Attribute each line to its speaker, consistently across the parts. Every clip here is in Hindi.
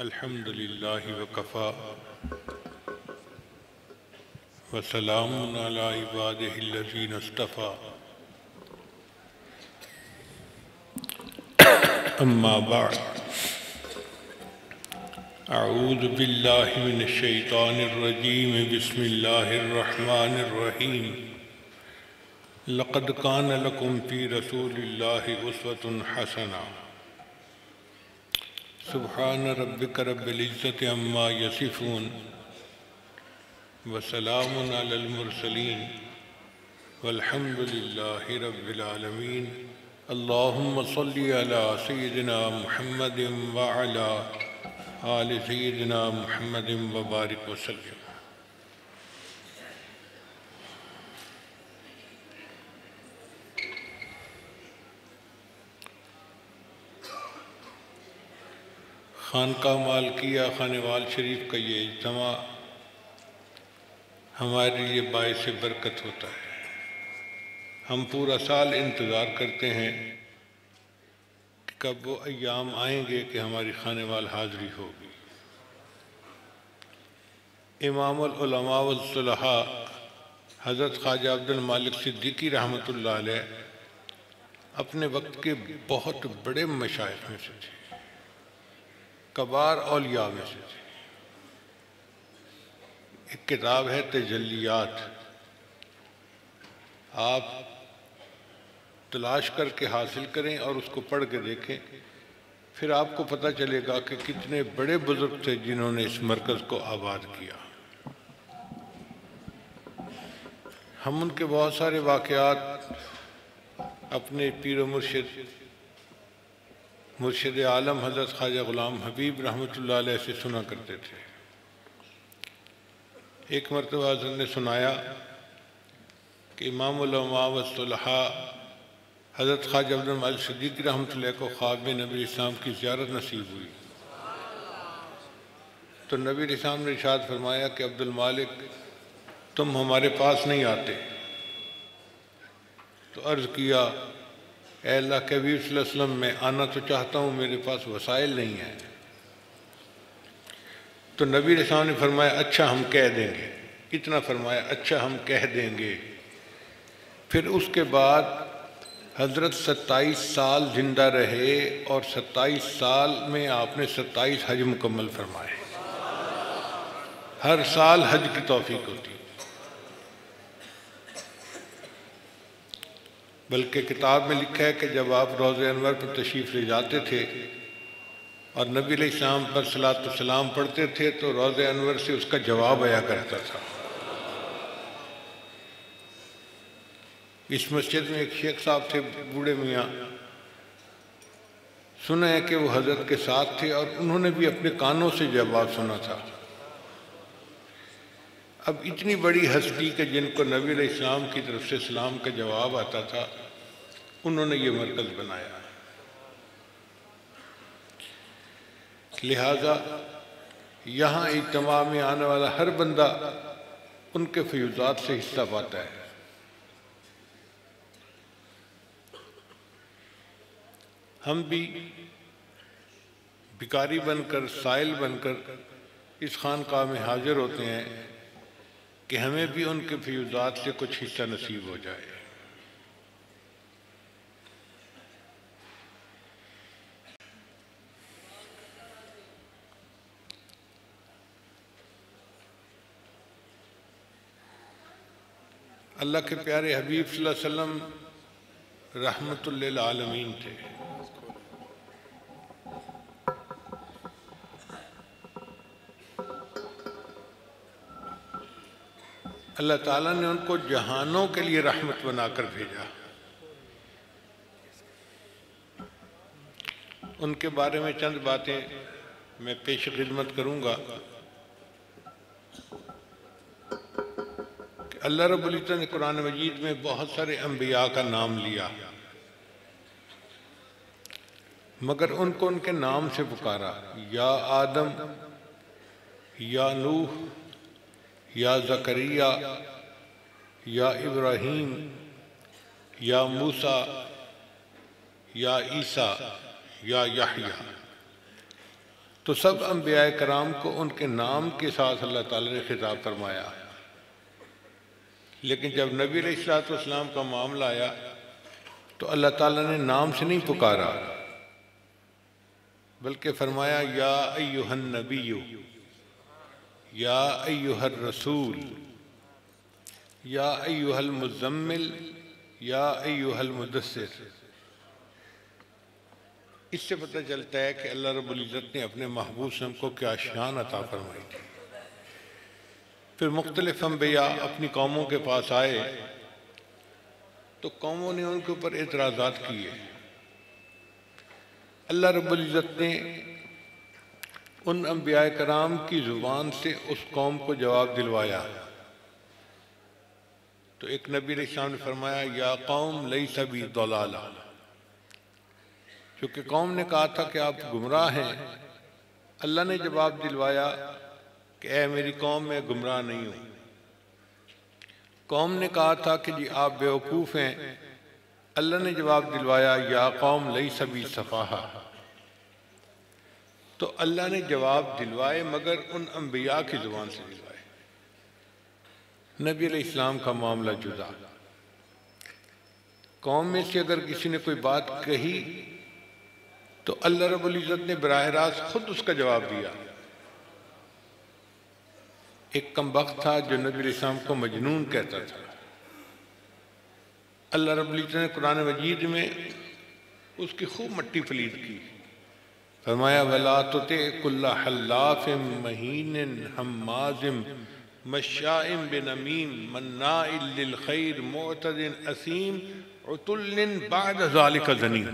Speaker 1: अल्हम्दुलिल्लाहि वकफ़ा वसलामुन अला इबादिहिल्लज़ीना इस्तफ़ा अम्मा बअद अऊज़ु बिल्लाहि मिनश शैतानिर रजीम बिस्मिल्लाहिर रहमानिर रहीम लक़द कान लकुम फ़ी रसूलिल्लाहि उस्वतुन हसना सुब्हान रब्बिक रब्बिल इज़्ज़ति अम्मा यसिफ़ून वसलामुन अलल मुरसलीन वल्हम्दुलिल्लाहि रब्बिल आलमीन। अल्लाहुम्मा सल्लि अला सय्यिदिना मुहम्मदिन व अला आलि सय्यिदिना मुहम्मदिन व बारिक वसल्लिम। खानका मालकिया खानेवाल शरीफ का ये इज्तिमा हमारे लिए बाइस बरकत होता है। हम पूरा साल इंतज़ार करते हैं कि कब वो अय्याम आएंगे कि हमारी खानेवाल हाज़िरी होगी। इमामुल उलमा वल सुलहा हज़रत ख्वाजा अब्दुल मालिक सिद्दीकी रहमतुल्लाह अलैह अपने वक्त के बहुत बड़े मशाइख में से थे, कबार औलिया में से थे। एक किताब है तजल्लियात, आप तलाश करके हासिल करें और उसको पढ़ के देखें, फिर आपको पता चलेगा कि कितने बड़े बुजुर्ग थे जिन्होंने इस मरकज़ को आबाद किया। हम उनके बहुत सारे वाक़यात अपने पीर मुर्शिद आलम हज़रत ख्वाजा ग़ुलाम हबीब रहमतुल्लाह अलैह से सुना करते थे। एक मरतबा हज़रत ने सुनाया कि इमामुल उलमा व सुलहा हज़रत ख्वाजा अब्दुल मालिक सिद्दीकी रहमतुल्लाह को ख्वाब में नबी इस्लाम की ज़ियारत नसीब हुई। तो नबी इस्लाम ने इरशाद फरमाया कि अब्दुल मालिक, तुम हमारे पास नहीं आते। तो अर्ज़ किया, ए अल्लाह के नबी सल्लल्लाहु अलैहि वसल्लम, मैं आना तो चाहता हूँ, मेरे पास वसाइल नहीं है। तो नबी इस्लाम ने फरमाया, अच्छा हम कह देंगे। इतना फरमाया, अच्छा हम कह देंगे। फिर उसके बाद हज़रत 27 साल जिंदा रहे और 27 साल में आपने 27 हज मुकम्मल फरमाए। हर साल हज की तौफीक होती। बल्कि किताब में लिखा है कि जब आप रोज़े अनवर पर तशरीफ़ ले जाते थे और नबी अलैहिस्सलाम पर सलात व सलाम पढ़ते थे तो रोज़े अनवर से उसका जवाब आया करता था। इस मस्जिद में एक शेख साहब थे, बूढ़े मियाँ, सुना है कि वो हज़रत के साथ थे और उन्होंने भी अपने कानों से जवाब सुना था। अब इतनी बड़ी हस्ती के जिनको नबी अलैहिस्सलाम की तरफ से सलाम का जवाब आता था, उन्होंने ये मरकज़ बनाया। लिहाजा यहाँ इज्तिमा में आने वाला हर बंदा उनके फ़यूज़ात से हिस्सा पाता है। हम भी भिखारी बनकर, साइल बनकर इस खानकाह में हाजिर होते हैं कि हमें भी उनके फ़यूज़ात से कुछ हिस्सा नसीब हो जाए। अल्लाह के प्यारे हबीब सल्लल्लाहु अलैहि वसल्लम रहमतुल लिल आलमीन थे। अल्लाह ताला ने उनको जहानों के लिए रहमत बनाकर भेजा। उनके बारे में चंद बातें मैं पेश खिदमत करूँगा। अल्लाह रब्बुल इज़्ज़त ने कुरान मजीद में बहुत सारे अंबिया का नाम लिया, मगर उनको उनके नाम से पुकारा। या आदम, या नूह, या ज़करिया, या इब्राहीम, या मूसा, या ईसा, या याह्या। तो सब अंबिया कराम को उनके नाम के साथ अल्लाह ताला ने खिताब फरमाया। लेकिन जब नबी अलैहिस्सलाम का मामला आया तो अल्लाह ताला ने नाम से नहीं पुकारा, बल्कि फरमाया या अय्युहन नबिय्यु, या अय्युहर रसूल, या अय्युहल मुज़म्मिल, या अय्युहल मुदस्सिर। इससे पता चलता है कि अल्लाह रब्बुल इज़्ज़त ने अपने महबूब सल्लल्लाहु अलैहि वसल्लम को क्या शान अता फरमाई थी। फिर मुख्तलिफ अंबिया अपनी कौमों के पास आए तो कौमों ने उनके ऊपर एतराज़ात किए। अल्लाह रब्बुल इज़्ज़त ने उन अंबिया कराम की ज़ुबान से उस कौम को जवाब दिलवाया। तो एक नबी अलैहिस्सलाम ने फरमाया या कौम लैसा बी दलाला, क्योंकि कौम ने कहा था कि आप गुमराह हैं। अल्लाह ने जवाब दिलवाया कि ऐ मेरी कौम, मैं गुमराह नहीं हूँ। कौम ने कहा था कि जी आप बेवकूफ़ हैं। अल्लाह ने जवाब दिलवाया या कौम लैसा बी सफ़ाहा। तो अल्लाह ने जवाब दिलवाए मगर उन अंबिया की ज़ुबान से दिलवाए। नबी अलैहिस्सलाम का मामला जुदा। कौम में से अगर किसी ने कोई बात कही तो अल्लाह रब्बुल इज़्ज़त ने बराह रास्त खुद उसका जवाब दिया। एक कमबख्त था जो नबी अलैहिस्सलाम को मजनून कहता था। अल्लाह रब्बुल इज़्ज़त ने कुरान मजीद में उसकी खूब मट्टी फलीद की। फरमाया वला तुति कुल्ला हल्लाफिम महीनिन हम्माजिम मश्शाइम बिनमीम मन्नाइल लिल खैर मुअतदिन असीम उतुल्लिन बाद ज़ालिका ज़नीम।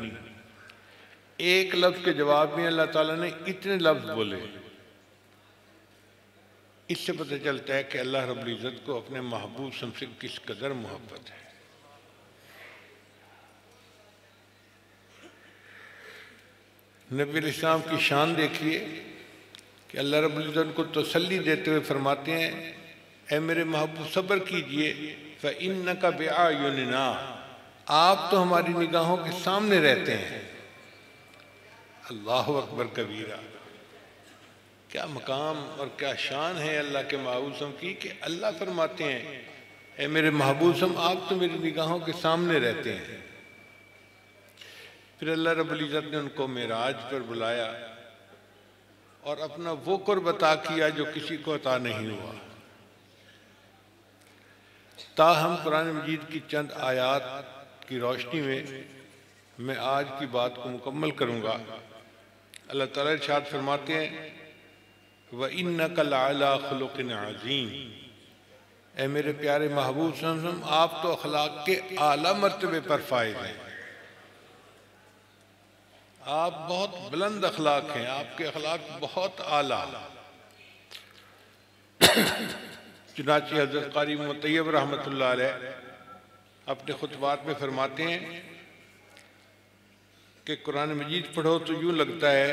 Speaker 1: एक लफ्ज़ के जवाब में अल्लाह ताला ने इतने लफ्ज़ बोले। इससे पता चलता है कि अल्लाह रब्बुल इज़्ज़त को अपने महबूब से किस कदर मोहब्बत है। नबी अलैहिस्सलाम की शान देखिए कि अल्लाह रब्बुल इज़्ज़त को तसल्ली देते हुए फरमाते हैं ऐ मेरे महबूब सब्र कीजिए, फ़इन्नका बिअयुनिना, आप तो हमारी निगाहों के सामने रहते हैं। अल्लाहु अकबर कबीरा। क्या मकाम और क्या शान है अल्लाह के महबूब की कि अल्लाह फरमाते हैं ऐ मेरे महबूब आप तो मेरी निगाहों के सामने रहते हैं। फिर अल्लाह रब्बुल इज़्ज़त ने उनको मेराज पर बुलाया और अपना वो कुर्ब अता किया जो किसी को अता नहीं हुआ। ताहम कुरान मजीद की चंद आयात की रोशनी में मैं आज की बात को मुकम्मल करूँगा। अल्लाह ताला इरशाद फरमाते हैं व इन्नका लअला खुलुक़िन अज़ीम, ऐ मेरे प्यारे महबूब सल्लल्लाहु अलैहि वसल्लम आप तो अखलाक के आला मर्तबे पर फाइज हैं। आप बहुत बुलंद अखलाक हैं, आपके अखलाक बहुत आला। चुनांचे हज़रत क़ारी मुतय्यब रहमतुल्लाह अलैह अपने खुतबात में फरमाते हैं कि कुरान मजीद पढ़ो तो यूँ लगता है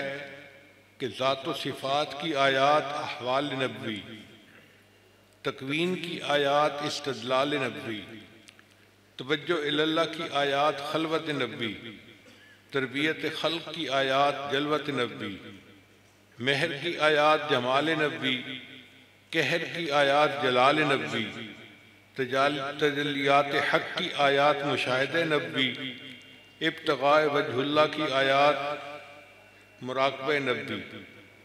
Speaker 1: कि ज़ात व सिफ़ात की आयात अहवाल नबवी, तकवीन की आयात इस्तदलाल नबवी, तवज्जो इलल्लाह की आयात खलवत नबवी, तरबियत खल्क़ की आयात जलवत नबवी, महर की आयात जमाल नबवी, कहर की आयात जलाल नबवी, तजल्लियात हक़ की आयात मुशाहिदे नबवी, इब्तिग़ाए वजहुल्लाह की आयात मुराक़बे नबवी,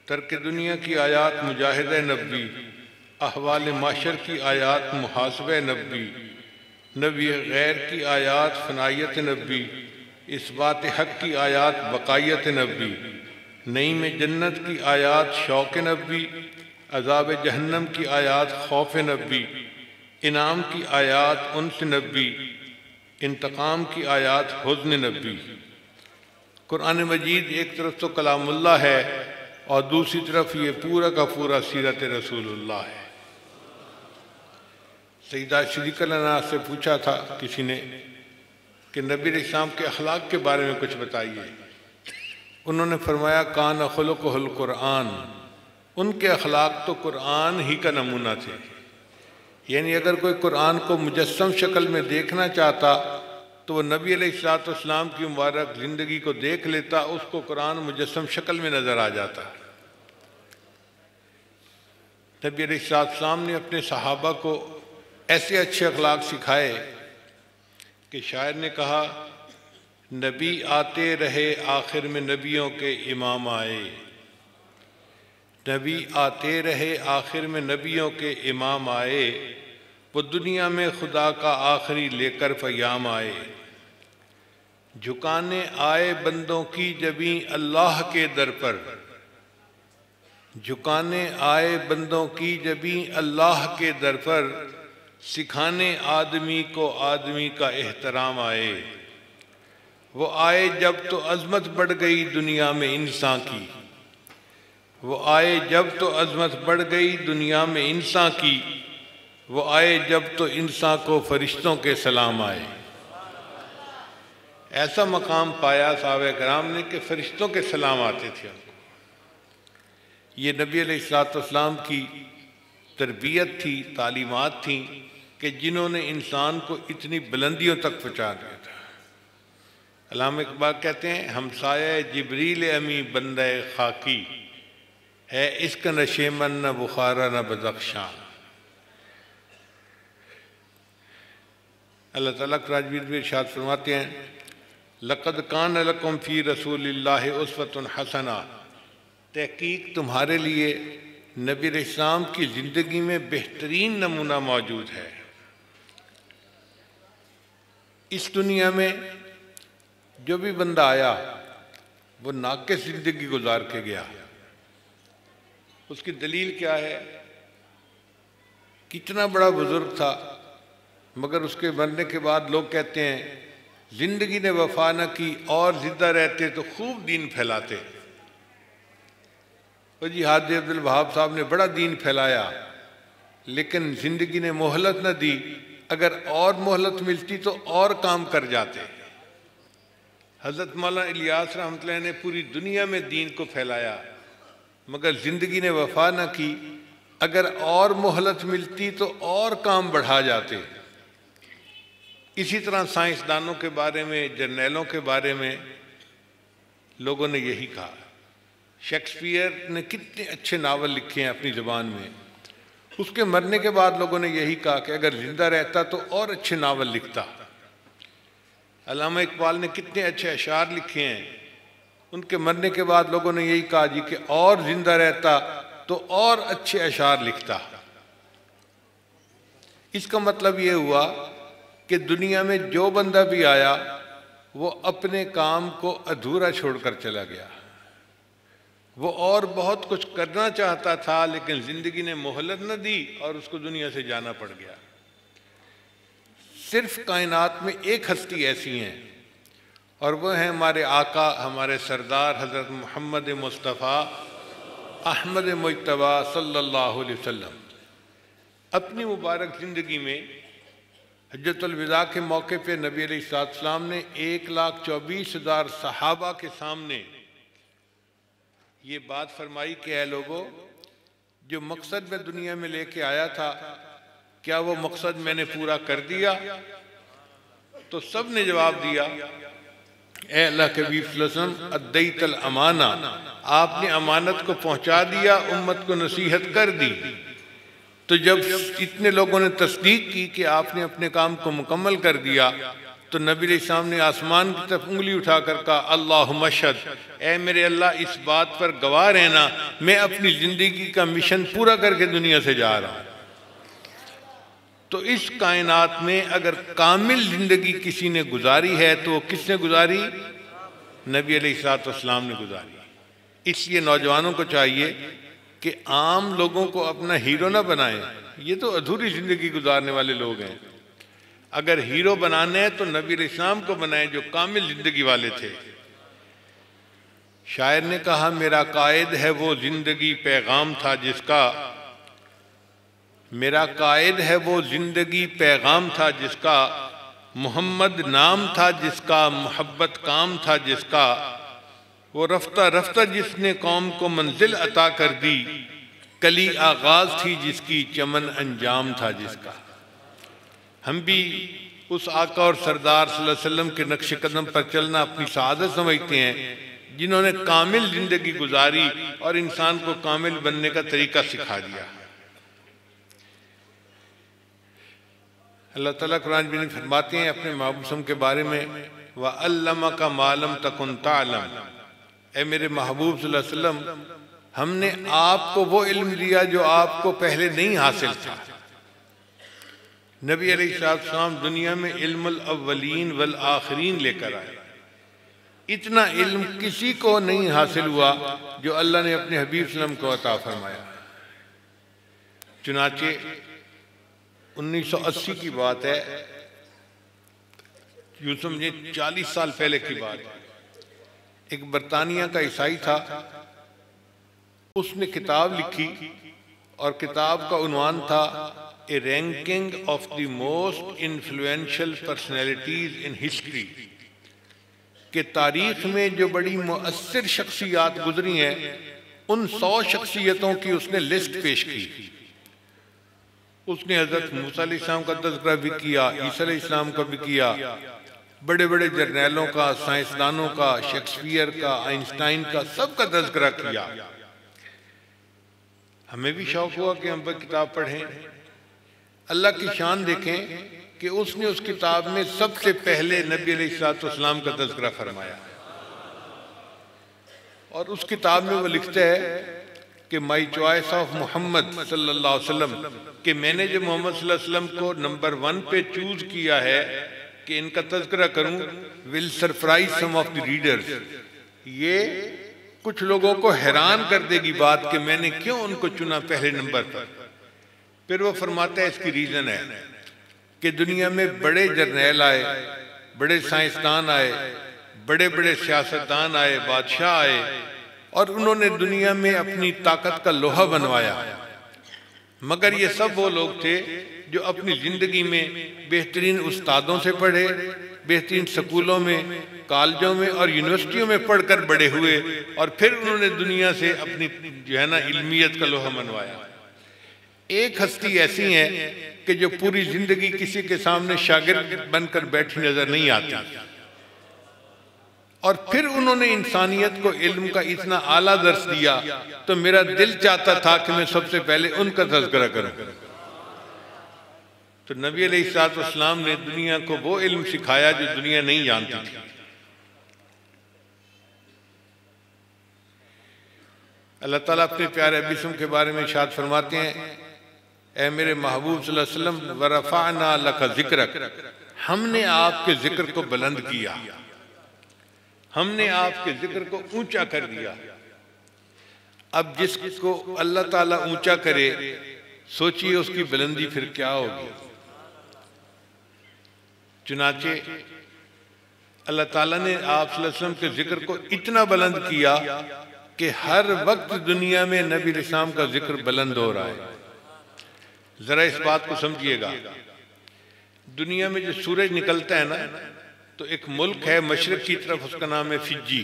Speaker 1: तर्क दुनिया की आयात मुजाहिदे नबवी, अहवाल माशर की आयात मुहासबे नबवी, नबी गैर की आयात फ़नायत नबवी, इस्बात हक़ की आयात बक़ायत नबवी, नईम जन्नत की आयात शौक़ नबवी, अज़ाब जहन्नम की आयात खौफ नबवी, इनाम की आयात उन्स नबवी, इंतकाम की आयात हुज़्न नबवी। कुरान मजीद एक तरफ तो कलामुल्लाह है और दूसरी तरफ ये पूरा का पूरा सीरत रसूलुल्लाह है। सईदा सिद्दीक़ा से पूछा था किसी ने कि नबी अलैहिस्सलाम के अखलाक के बारे में कुछ बताइए। उन्होंने फरमाया कान खुलुक़ुहुल कुरान, उनके अखलाक तो कुरान ही का नमूना थे। यानी अगर कोई कुरान को मुजस्सम शक्ल में देखना चाहता तो वह नबी अलैहिस्सलाम की मुबारक ज़िंदगी को देख लेता, उसको कुरान मुजस्सम शक्ल में नज़र आ जाता। नबी अलैहिस्सलाम ने अपने सहाबा को ऐसे अच्छे अखलाक सिखाए कि शायर ने कहा, नबी आते रहे आखिर में नबियों के इमाम आए। नबी आते रहे आखिर में नबियों के इमाम आए, वो दुनिया में खुदा का आखिरी लेकर फ़याम आए। झुकाने आए बंदों की जबीं अल्लाह के दर पर, झुकाने आए बंदों की जबीं अल्लाह के दर पर, सिखाने आदमी को आदमी का एहतराम आए। वो आए जब तो अज़मत बढ़ गई दुनिया में इंसान की, वो आए जब तो अज़मत बढ़ गई दुनिया में इंसान की, वो आए जब तो इंसान को फरिश्तों के सलाम आए। ऐसा मकाम पाया साहबे कराम ने कि फरिश्तों के सलाम आते थे उनको। ये नबी अलैहिस्सलाम की तरबियत थी, तालीमात थी कि जिन्होंने इंसान को इतनी बुलंदियों तक पहुँचा दिया था। अल्लामा इकबाल कहते हैं, हमसाया जिब्रील अमी बंदे खाकी है, इसका नशेमन न बुखारा न बदख्शां। अल्लाह ताला राजवीर में इरशाद फरमाते हैं, लक़द कान लकुम फ़ी रसूलिल्लाहि उस्वतुन हसना, तहकीक तुम्हारे लिए नबी अलैहिस्सलाम की ज़िंदगी में बेहतरीन नमूना मौजूद है। इस दुनिया में जो भी बंदा आया वो नाक़िस ज़िंदगी गुजार के गया। उसकी दलील क्या है? कितना बड़ा बुजुर्ग था, मगर उसके मरने के बाद लोग कहते हैं जिंदगी ने वफा न की और जिंदा रहते तो खूब दीन फैलाते। तो जी हाजी अब्दुल वहाब साहब ने बड़ा दीन फैलाया, लेकिन जिंदगी ने मोहलत न दी। अगर और मोहलत मिलती तो और काम कर जाते। हज़रत मौलाना इलियास रहमतुल्लाह ने पूरी दुनिया में दीन को फैलाया, मगर ज़िंदगी ने वफा न की। अगर और मोहलत मिलती तो और काम बढ़ा जाते। इसी तरह साइंसदानों के बारे में, जर्नैलों के बारे में लोगों ने यही कहा। शेक्सपियर ने कितने अच्छे नावल लिखे हैं अपनी ज़बान में, उसके मरने के बाद लोगों ने यही कहा कि अगर ज़िंदा रहता तो और अच्छे नावल लिखता। अल्लामा इकबाल ने कितने अच्छे अशार लिखे हैं, उनके मरने के बाद लोगों ने यही कहा जी कि और जिंदा रहता तो और अच्छे अशार लिखता। इसका मतलब ये हुआ कि दुनिया में जो बंदा भी आया वो अपने काम को अधूरा छोड़कर चला गया। वो और बहुत कुछ करना चाहता था, लेकिन जिंदगी ने मोहलत न दी और उसको दुनिया से जाना पड़ गया। सिर्फ कायनात में एक हस्ती ऐसी हैं और वह है हमारे आका, हमारे सरदार हज़रत मोहम्मद मुस्तफ़ा अहमद मुज्तबा सल्लल्लाहु अलैहि वसल्लम। अपनी मुबारक ज़िंदगी में हज्जतुल विदा के मौके पे नबी अलैहिस्सलाम ने 1,24,000 सहाबा के सामने ये बात फरमाई कि ऐ लोगों, जो मकसद मैं दुनिया में लेके आया था, क्या वो मकसद मैंने पूरा कर दिया? तो सब ने जवाब दिया, ए अल्लाह के हबीब सल्लल्लाहु अलैहि वसल्लम, अद्दैतल अमाना, आपने अमानत को पहुंचा दिया, उम्मत को नसीहत कर दी। तो जब इतने लोगों ने तस्दीक की कि आपने अपने काम को मुकम्मल कर दिया, तो नबी अलैहिस्सलाम ने आसमान की तरफ उंगली उठाकर कहा, अल्लाहुम्मा शहद, ए मेरे अल्लाह इस बात पर गवाह रहना, मैं अपनी ज़िंदगी का मिशन पूरा करके दुनिया से जा रहा हूँ। तो इस कायनात में अगर कामिल ज़िंदगी किसी ने गुजारी है तो वो किसने गुजारी? नबी अलैहिस्सलाम ने गुजारी। इसलिए नौजवानों को चाहिए कि आम लोगों को अपना हीरो ना बनाएं। ये तो अधूरी ज़िंदगी गुजारने वाले लोग हैं। अगर हीरो बनाने हैं तो नबी अलैहिस्सलाम को बनाएं जो कामिल ज़िंदगी वाले थे। शायर ने कहा, मेरा कायद है वो ज़िंदगी पैगाम था जिसका, मेरा कायद है वो ज़िंदगी पैगाम था जिसका, मोहम्मद नाम था जिसका, मोहब्बत काम था जिसका, वो रफ्ता रफ्ता जिसने कौम को मंजिल अता कर दी, कली आगाज थी जिसकी, चमन अंजाम था जिसका। हम भी उस आका और सरदार सल्लल्लाहु अलैहि वसल्लम के नक्श कदम पर चलना अपनी सआदत समझते हैं, जिन्होंने कामिल ज़िंदगी गुजारी और इंसान को कामिल बनने का तरीका सिखा दिया। अल्लाह ताला कुरान में फरमाते हैं अपने महबूब के बारे में, व अल्लमका मालम तकुन तालम, ए मेरे महबूब सल्लल्लाहु अलैहि वसल्लम, हमने आपको वो इल्म दिया जो आपको पहले नहीं हासिल था। नबी अलैहिस्सलाम दुनिया में इल्मुल अव्वलीन वल आखिरीन लेकर आए। इतना इल्म किसी को नहीं हासिल हुआ जो अल्लाह ने अपने हबीब सल्लम को अता फरमाया। चुनाचे 1980 की बात है, यूं समझे 40 साल पहले की बात है। एक बरतानिया का ईसाई था, उसने किताब लिखी और किताब का उन्वान था a ranking of the most influential personalities in history, कि तारीख में जो बड़ी मुअस्सिर शख्सियात गुजरी हैं उन 100 शख्सियतों की उसने लिस्ट पेश की। उसने हजरत मूसा अलैहिस्सलाम का तज़किरा भी किया, ईसा अलैहिस्सलाम का भी किया, बड़े बड़े जर्नैलों का, साइंसदानों का, शेक्सपियर का, आइंस्टाइन का, सबका तज़किरा किया। हमें भी शौक हुआ कि हम पर किताब पढ़ें। अल्लाह की शान देखें कि उसने उस किताब में सबसे पहले नबी अलैहिस्सलाम का तज़किरा फरमाया। और उस किताब में वो लिखता है कि माई चॉइस ऑफ मोहम्मद सल्लल्लाहु अलैहि वसल्लम, कि मैंने जो मोहम्मद सल्लल्लाहु अलैहि वसल्लम को नंबर 1 पे चूज किया है कि इनका तज़किरा करूं, will surprise some of the readers. ये कुछ लोगों को हैरान कर देगी बात कि मैंने क्यों उनको चुना पहले नंबर पर। फिर वो फरमाता है इसकी रीजन है कि दुनिया में बड़े जर्नैल आए, बड़े साइंसदान आए, बड़े बड़े सियासतदान आए, बादशाह आए, और उन्होंने दुनिया में अपनी ताकत का लोहा बनवाया। मगर ये सब वो लोग थे जो अपनी जिंदगी में बेहतरीन उस्तादों से पढ़े, बेहतरीन स्कूलों में, कॉलेजों में और यूनिवर्सिटियों में पढ़कर बड़े हुए, और फिर उन्होंने दुनिया से अपनी जो है ना इल्मियत का लोहा मनवाया। एक हस्ती ऐसी है कि जो पूरी जिंदगी किसी के सामने शागिर्द बनकर बैठी नजर नहीं आती, और फिर उन्होंने इंसानियत को इल्म का इतना आला दर्स दिया, तो मेरा दिल चाहता था कि मैं सबसे पहले उनका तज़किरा करूं। तो नबी अलैहिस्सलाम ने दुनिया को वो इल्म सिखाया जो दुनिया नहीं जानती थी। अल्लाह ताला अपने प्यारे हबीब के बारे में इरशाद फरमाते हैं, ऐ मेरे महबूब सल्लल्लाहु अलैहि वसल्लम, वरफ़अना लका ज़िक्रक, हमने आपके जिक्र को बुलंद किया, हमने आपके जिक्र को ऊंचा कर दिया। अब जिसको अल्लाह ताला ऊंचा करे, सोचिए उसकी बुलंदी फिर क्या होगी। चुनाचे अल्लाह ताला ने आप सल्लल्लाहु अलैहि वसल्लम के जिक्र को इतना बुलंद किया कि हर वक्त दुनिया में नबी अलैहिस्सलाम का जिक्र बुलंद हो रहा है। जरा इस बात को समझिएगा, दुनिया में जो सूरज निकलता है ना, तो एक मुल्क है मशरिक की तरफ, उसका नाम है फिजी।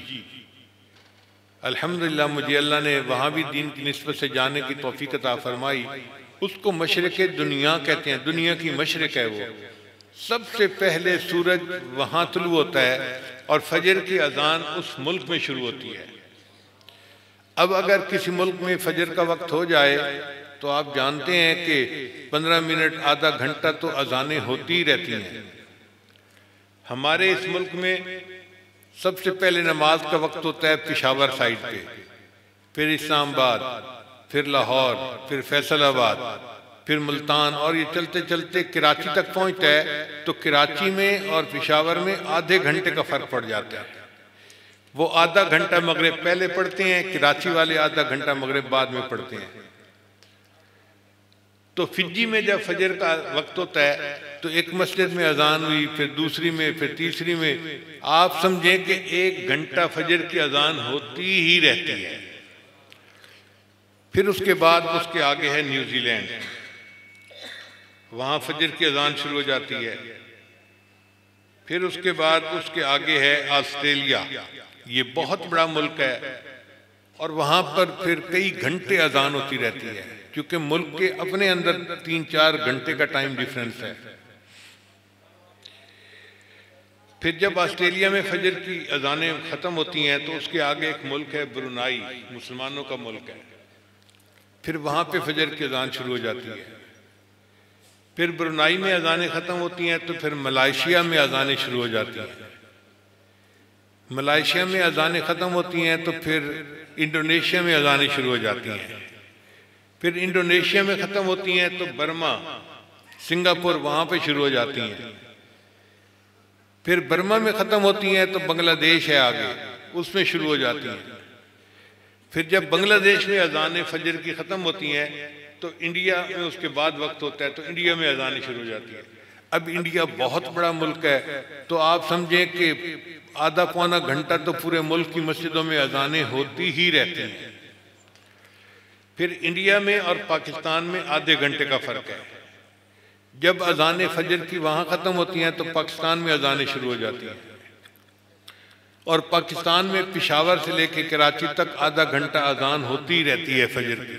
Speaker 1: अल्हम्दुलिल्लाह मुझे अल्लाह ने वहाँ भी दीन की निस्बत से जाने की तौफीक अता फरमाई। उसको मशरिक दुनिया कहते हैं, दुनिया की मशरिक है वो। सबसे पहले सूरज वहाँ तुलू होता है और फजर की अजान उस मुल्क में शुरू होती है। अब अगर किसी मुल्क में फजर का वक्त हो जाए तो आप जानते हैं कि 15 मिनट आधा घंटा तो अजानें होती ही रहती हैं। हमारे इस मुल्क में सबसे पहले नमाज का वक्त होता है पेशावर साइड पे, फिर इस्लामाबाद, फिर लाहौर, फिर फैसलाबाद, फिर मुल्तान, और ये चलते चलते कराची तक पहुंचता है। तो कराची में और पेशावर में आधे घंटे का फर्क पड़ जाता है। वो आधा घंटा मगरिब पहले पढ़ते हैं, कराची वाले आधा घंटा मगरिब बाद में पढ़ते हैं। तो फिजी में जब फजर का वक्त होता है तो एक मस्जिद में अजान हुई, फिर दूसरी में, फिर तीसरी में। आप समझें कि 1 घंटा फजर की अजान होती ही रहती है। फिर उसके बाद उसके आगे है न्यूजीलैंड, वहाँ फजर की अजान शुरू हो जाती है। फिर उसके बाद उसके आगे है ऑस्ट्रेलिया, ये बहुत बड़ा मुल्क है, और वहाँ पर फिर कई घंटे अजान होती रहती है, क्योंकि मुल्क के अपने अंदर 3-4 घंटे का टाइम डिफरेंस है। फिर जब ऑस्ट्रेलिया में फजर की अजानें ख़त्म होती हैं तो उसके आगे एक मुल्क है ब्रुनाई, मुसलमानों का मुल्क है। फिर वहाँ पे फजर की अजान शुरू हो जाती है। फिर ब्रुनाई में अजानें ख़त्म होती हैं तो फिर मलाइशिया में अजानें शुरू हो जाती हैं। मलाइशिया में अजानें ख़त्म होती हैं तो फिर इंडोनेशिया में अजानें शुरू हो जाती हैं। फिर इंडोनेशिया में ख़त्म होती हैं तो बर्मा, सिंगापुर, वहाँ पे शुरू हो जाती हैं। फिर बर्मा में ख़त्म होती हैं तो बांग्लादेश है आगे, उसमें शुरू हो जाती हैं। फिर जब बांग्लादेश में अजानें फजर की ख़त्म होती हैं तो इंडिया में उसके बाद वक्त होता है तो इंडिया में अजानें शुरू हो जाती हैं। अब इंडिया बहुत बड़ा मुल्क है तो आप समझें कि आधा पौना घंटा तो पूरे मुल्क की मस्जिदों में अजानें होती ही रहती हैं। फिर इंडिया में और पाकिस्तान में आधे घंटे का फ़र्क है। जब अजानें फजर की वहाँ ख़त्म होती हैं तो पाकिस्तान में अजानें शुरू हो जाती हैं और पाकिस्तान में पेशावर से लेकर कराची तक आधा घंटा अजान होती ही रहती है फजर की।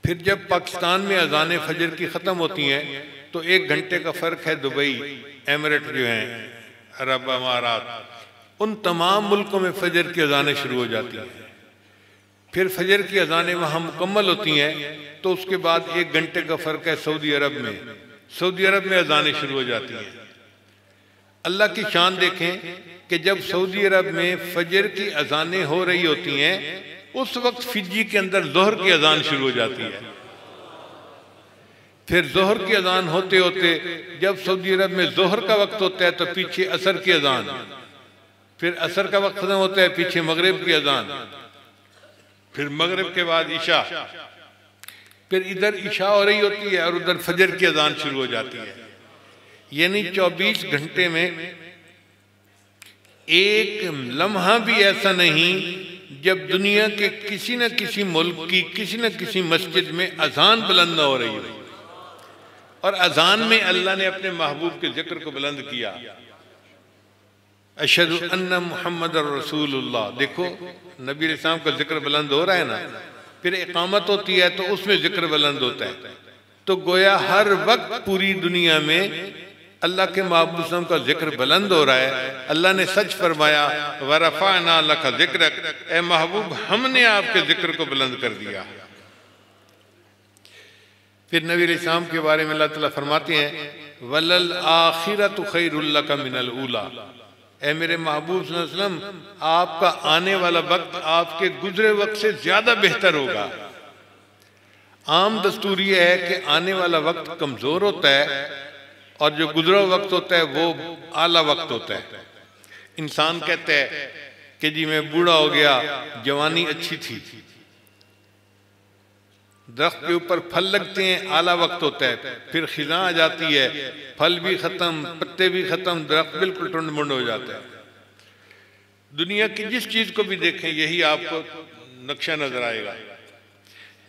Speaker 1: फिर जब पाकिस्तान में अजानें फजर की ख़त्म होती हैं तो 1 घंटे का फ़र्क है दुबई, एमिरेट जो हैं, अरब अमारात, उन तमाम मुल्कों में फजर की अजानें शुरू हो जाती हैं। फिर फजर की अजानें वहाँ मुकम्मल होती हैं तो उसके बाद 1 घंटे का फ़र्क है सऊदी अरब में। सऊदी अरब में अजानें शुरू हो जाती हैं। अल्लाह की शान देखें कि जब सऊदी अरब में फजर की अजानें हो रही होती हैं उस वक्त फिजी के अंदर जोहर की अजान शुरू हो जाती है। फिर जोहर की अजान होते होते जब सऊदी अरब में जोहर का वक्त होता है तो पीछे असर की अजान, फिर असर का वक्त खत्म होता है पीछे मगरिब की अजान, फिर मगरिब के बाद इशा, फिर इधर इशा हो रही होती है और उधर फजर की अजान शुरू हो जाती है। यानी 24 घंटे में एक लम्हा भी ऐसा नहीं जब दुनिया के किसी न किसी मुल्क की किसी न किसी मस्जिद में अजान बुलंद न हो रही हो। और अजान में अल्लाह ने अपने महबूब के जिक्र को बुलंद किया, अशहदु अन्ना मुहम्मद रसूलुल्लाह। देखो नबी अलैहिस्सलाम का जिक्र बुलंद हो रहा है ना, फिर इकामत होती है तो उसमें जिक्र बुलंद होता है। तो गोया हर वक्त पूरी दुनिया में अल्लाह के महबूब सल्लल्लाहु अलैहि वसल्लम का जिक्र बुलंद हो रहा है। अल्लाह ने सच फरमाया वरफ़अना लका ज़िक्रक, ए महबूब हमने आपके जिक्र को बुलंद कर दिया। फिर नबी अलैहिस्सलाम के बारे में अल्लाह ताला फरमाते हैं वलल आखिरतु खैरुल लका मिनल ऊला, ए मेरे महबूब सल्लल्लाहु अलैहि वसल्लम आपका आने वाला वक्त आपके गुजरे वक्त से ज्यादा बेहतर होगा। आम दस्तूर ये है कि आने वाला वक्त कमजोर होता है और जो गुजरा वक्त होता है वो आला वक्त होता है। इंसान कहता है कि जी मैं बूढ़ा हो गया, जवानी अच्छी थी। दरख्त के ऊपर फल लगते हैं, आला वक्त होता है, फिर खिज़ां आ जाती है, फल भी खत्म, पत्ते भी खत्म, दरख्त बिल्कुल टुंड मुंड हो जाता है। दुनिया की जिस चीज को भी देखें यही आपको नक्शा नजर आएगा,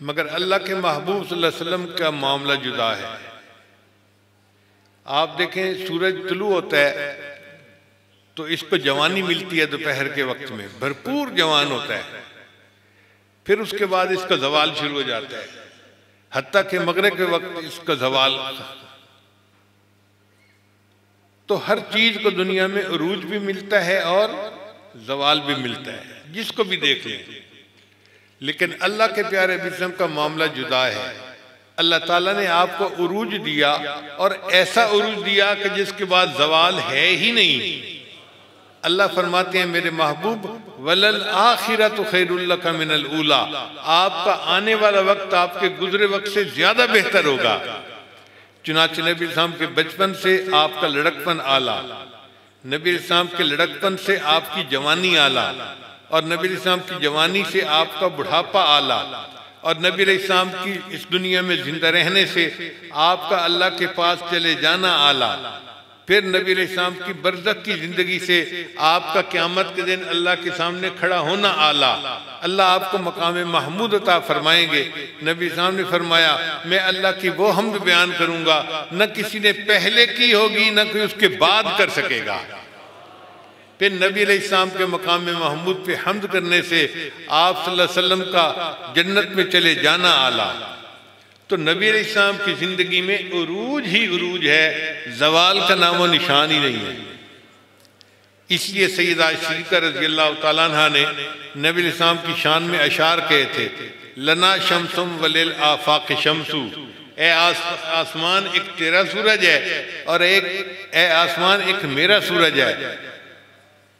Speaker 1: मगर अल्लाह के महबूब सल्लल्लाहु अलैहि वसल्लम का मामला जुदा है। आप देखें सूरज तुलू होता है तो इसको जवानी मिलती है, दोपहर के वक्त में भरपूर जवान होता है, फिर उसके बाद इसका जवाल शुरू हो जाता है, हत्ता के मगरिब के वक्त इसका जवाल। तो हर चीज को दुनिया में उरूज भी मिलता है और जवाल भी मिलता है, जिसको भी देख लें। लेकिन अल्लाह के प्यारे बिस्म का मामला जुदा है। अल्लाह ताला ने आपको उरूज दिया और ऐसा उरूज दिया कि जिसके बाद जवाल है ही नहीं। अल्लाह फरमाते हैं मेरे महबूब वलल आखिरतु खैरुल लका मिनल ऊला, आपका आने वाला वक्त आपके गुजरे वक्त से ज्यादा बेहतर होगा। चुनांचे नबी इस्लाम के बचपन से आपका लड़कपन आला, नबी इस्लाम के लड़कपन से आपकी जवानी आला, और नबी इस्लाम की जवानी से आपका बुढ़ापा आला, और नबी इस्लाम की इस दुनिया में जिंदा रहने से आपका अल्लाह के पास चले जाना आला, फिर नबी इस्लाम की बरज़ख की जिंदगी से आपका क़यामत के दिन अल्लाह के सामने खड़ा होना आला। अल्लाह आपको मकाम महमूद अता फरमाएंगे। नबी इस्लाम ने फरमाया मैं अल्लाह की वो हम्द बयान करूंगा न किसी ने पहले की होगी न कोई उसके बाद कर सकेगा। फिर नबी अलैहिस्सलाम के मकाम महमूद पे हम्द करने से आप सल्लल्लाहु अलैहि वसल्लम का जन्नत में चले जाना आला। तो नबी अलैहिस्सलाम की जिंदगी में उरूज ही उरूज है, जवाल का नामो निशान ही नहीं है। इसलिए सैयदा सिद्दीक़ा रज़ियल्लाहु तआला अन्हा ने नबी अलैहिस्सलाम की शान में अशार कहे थे लना शम्सुम वलिल आफाक़ शम्सु, ए आसमान एक तेरा सूरज है और एक ए आसमान एक मेरा सूरज है।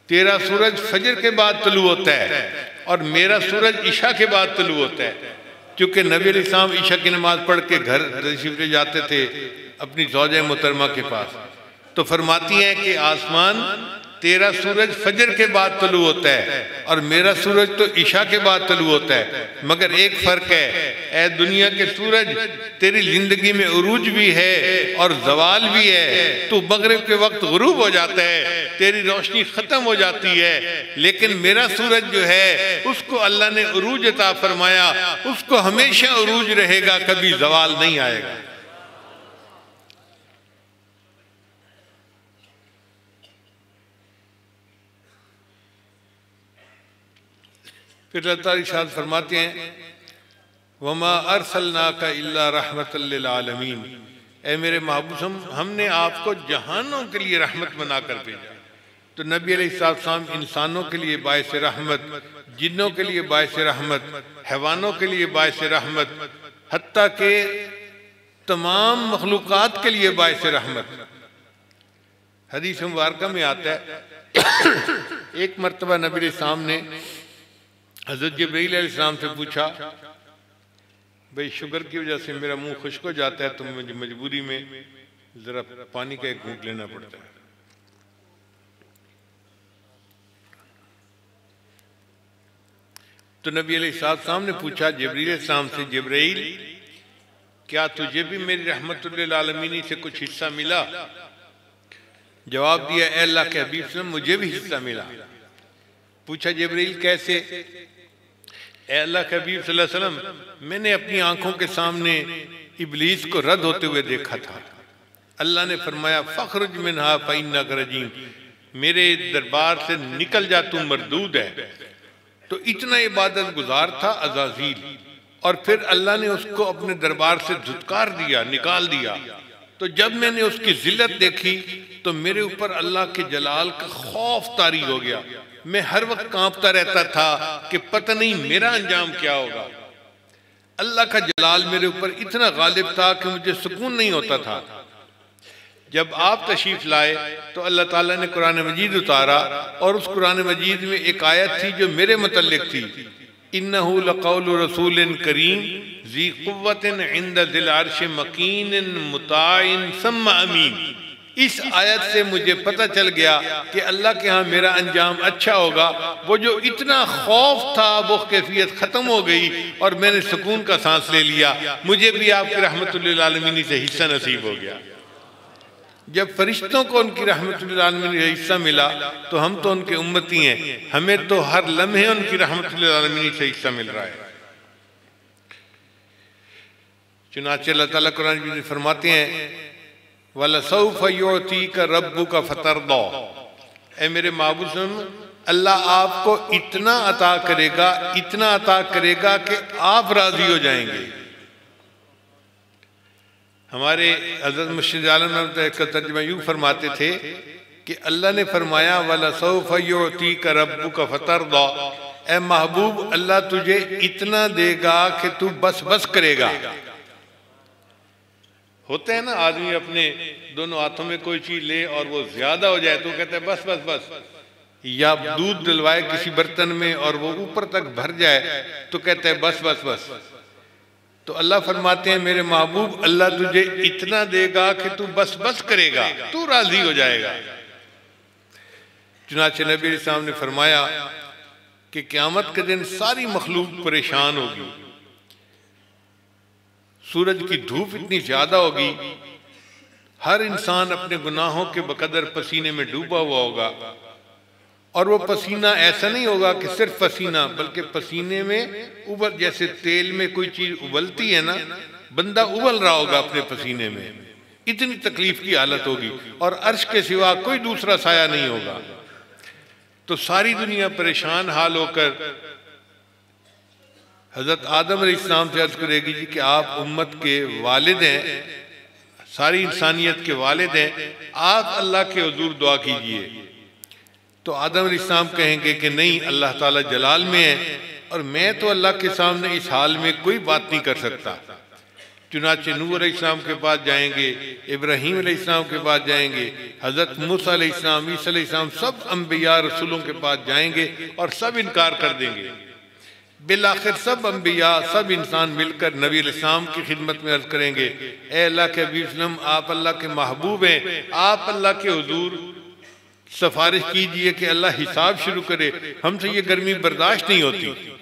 Speaker 1: तेरा सूरज फजर के बाद तलू होता है और मेरा सूरज ईशा के बाद तलू होता है। क्योंकि नबी अलैहिस्सलाम ईशा की नमाज पढ़ के घर तशरीफ ले जाते थे अपनी ज़ौजा मोहतरमा के पास, तो फरमाती हैं कि आसमान तेरा सूरज फजर के बाद तलू होता है और मेरा सूरज तो ईशा के बाद तलू होता है, मगर एक फ़र्क है, ए दुनिया के सूरज तेरी ज़िंदगी में उरूज भी है और जवाल भी है। तू मगरिब के वक्त गुरूब हो जाता है, तेरी रोशनी ख़त्म हो जाती है, लेकिन मेरा सूरज जो है उसको अल्लाह ने उरूज अता फरमाया, उसको हमेशा उरूज रहेगा, कभी जवाल नहीं आएगा। फिर अल्लाह ताला इरशाद फरमाते हैं वमा अर्सलनाका इल्ला रहमतल लिल आलमीन, ए मेरे महबूब हमने आपको जहानों के लिए रहमत बनाकर भेजा। तो नबी अलैहिस्सलाम इंसानों के लिए बायस रहमत, जिन्नों के लिए बायस रहमत, हैवानों के लिए बायस रहमत, हत्ता के तमाम मखलूक़ात के लिए बायस रहमत। हदीस मुबारक में आता है एक मरतबा नबी अलैहिस्सलाम ने हज़रत जिब्रील अलैहिस्सलाम से पूछा, भाई शुगर की वजह से मेरा मुंह खुश्क हो जाता है, तो मुझे मजबूरी में ज़रा पानी का एक घूंट लेना पड़ता है। तो नबी अलैहिस्सलाम ने पूछा जिब्रील अलैहिस्सलाम से, जिब्रील क्या तुझे भी मेरी रहमतुल लिल आलमीन से कुछ हिस्सा मिला? जवाब दिया, ए अल्लाह के हबीब से मुझे भी हिस्सा मिला। पूछा जिब्रील कैसे? ए अल्लाह के हबीब सल्लल्लाहु अलैहि वसल्लम, मैंने अपनी आंखों के सामने इब्लीस को रद्द होते हुए देखा था। अल्लाह ने फरमाया फ़ख्रुज मिन्हा फ़इन्नका रजीम, मेरे दरबार से निकल जा, तू मरदूद है। तो इतना इबादत गुजार था अज़ाज़ील, और फिर अल्लाह ने उसको अपने दरबार से धुतकार दिया, निकाल दिया। तो जब मैंने उसकी जिल्लत देखी तो मेरे ऊपर अल्लाह के जलाल का खौफ तारी हो गया। मैं हर वक्त कांपता रहता था कि पता नहीं मेरा अंजाम क्या होगा। अल्लाह का जलाल मेरे ऊपर इतना गालिब था कि मुझे सुकून नहीं होता था। जब आप तशरीफ लाए तो अल्लाह ताला ने कुरान मजीद उतारा, और उस कुरान मजीद में एक आयत थी जो मेरे मुतल्लिक थी, इन्नहु लक़ौलु रसूलिन करीम ज़ी क़ुव्वतिन इंद ज़िल अर्श मकीनिन मुताइन सम्मा अमीन। इस आयत से मुझे पता चल गया कि अल्लाह के यहाँ मेरा अंजाम अच्छा होगा। वो जो इतना खौफ था वो कैफियत ख़त्म हो गई और मैंने सुकून का सांस ले लिया। मुझे भी आपकी रहमतुल लिल आलमीन से हिस्सा नसीब हो गया। जब फरिश्तों को उनकी रहमतुल लिल आलमीन से हिस्सा मिला तो हम तो उनके उम्मती हैं, हमें तो हर लम्हे उनकी रहमतुल लिल आलमीन से हिस्सा मिल रहा है। चुनांचे अल्लाह ताला कुरान में फरमाते हैं वलसौफ युअतीका रब्बुका फतरदा, ऐ मेरे महबूब अल्लाह आपको इतना अता करेगा, इतना अता करेगा कि आप राजी हो जाएंगे। हमारे हज़रत मुर्शिद आलम का तर्जुमा यूँ फरमाते थे कि अल्लाह ने फरमाया वलसौफ युअतीका रब्बुका फतरदा, ऐ महबूब अल्लाह तुझे इतना देगा कि तू बस बस करेगा। होते हैं ना आदमी अपने दोनों हाथों में कोई चीज ले और वो ज्यादा हो जाए तो कहते हैं बस बस बस, या दूध डलवाए किसी बर्तन में और वो ऊपर तक भर जाए तो कहते हैं बस बस बस। तो अल्लाह फरमाते हैं मेरे महबूब अल्लाह तुझे इतना देगा कि तू बस बस करेगा, तू राजी हो जाएगा। चुनांचे नबी अलैहिस्सलाम ने फरमाया कि क़यामत के दिन सारी मखलूक परेशान होगी, सूरज की धूप इतनी ज्यादा होगी, हर इंसान अपने गुनाहों के बकदर पसीने में डूबा हुआ होगा। और वो पसीना ऐसा नहीं होगा कि सिर्फ पसीना, बल्कि पसीने में उबल, जैसे तेल में कोई चीज उबलती है ना, बंदा उबल रहा होगा अपने पसीने में, इतनी तकलीफ की हालत होगी और अर्श के सिवा कोई दूसरा साया नहीं होगा। तो सारी दुनिया परेशान हाल होकर हज़रत आदम अलैहिस्सलाम से अर्ज़ करेगी जी कि आप उम्मत के वालिद हैं, सारी इंसानियत के वालिद हैं, आप अल्लाह के हुज़ूर दुआ कीजिए। तो आदम अलैहिस्सलाम कहेंगे कि नहीं, अल्लाह ताला जलाल में है और मैं तो अल्लाह के सामने इस हाल में कोई बात नहीं कर सकता। चुनाचे नूह अलैहिस्सलाम के पास जाएंगे, इब्राहीम अलैहिस्सलाम के पास जाएंगे, हज़रत मूसा अलैहिस्सलाम, ईसा अलैहिस्सलाम, सब अम्बिया रसूलों के पास जाएंगे और सब इनकार कर देंगे। बिलाखिर सब अम्बिया, सब इंसान मिलकर नबी अलैहिस्सलाम की खिदमत में अर्ज करेंगे, ए अल्लाह के हबीब सल्लम, आप अल्लाह के महबूब हैं, आप अल्लाह के हुजूर सिफारिश कीजिए कि अल्लाह हिसाब शुरू करे, हमसे ये गर्मी बर्दाश्त नहीं होती।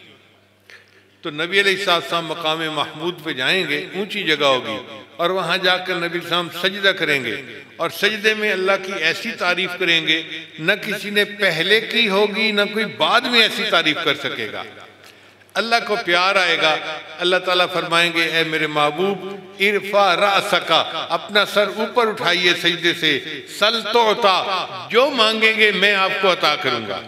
Speaker 1: तो नबी अलैहिस्सलाम मकाम महमूद पे जाएंगे, ऊंची जगह होगी, और वहां जाकर नबी अलैहिस्सलाम सजदा करेंगे और सजदे में अल्लाह की ऐसी तारीफ करेंगे न किसी ने पहले की होगी, न कोई बाद में ऐसी तारीफ कर सकेगा। अल्लाह को प्यार आएगा, अल्लाह ताला फरमाएंगे, ए मेरे महबूब, इरफा रासका, अपना सर ऊपर उठाइए सजदे से, सल तो अता, जो मांगेंगे मैं आपको अता करूंगा।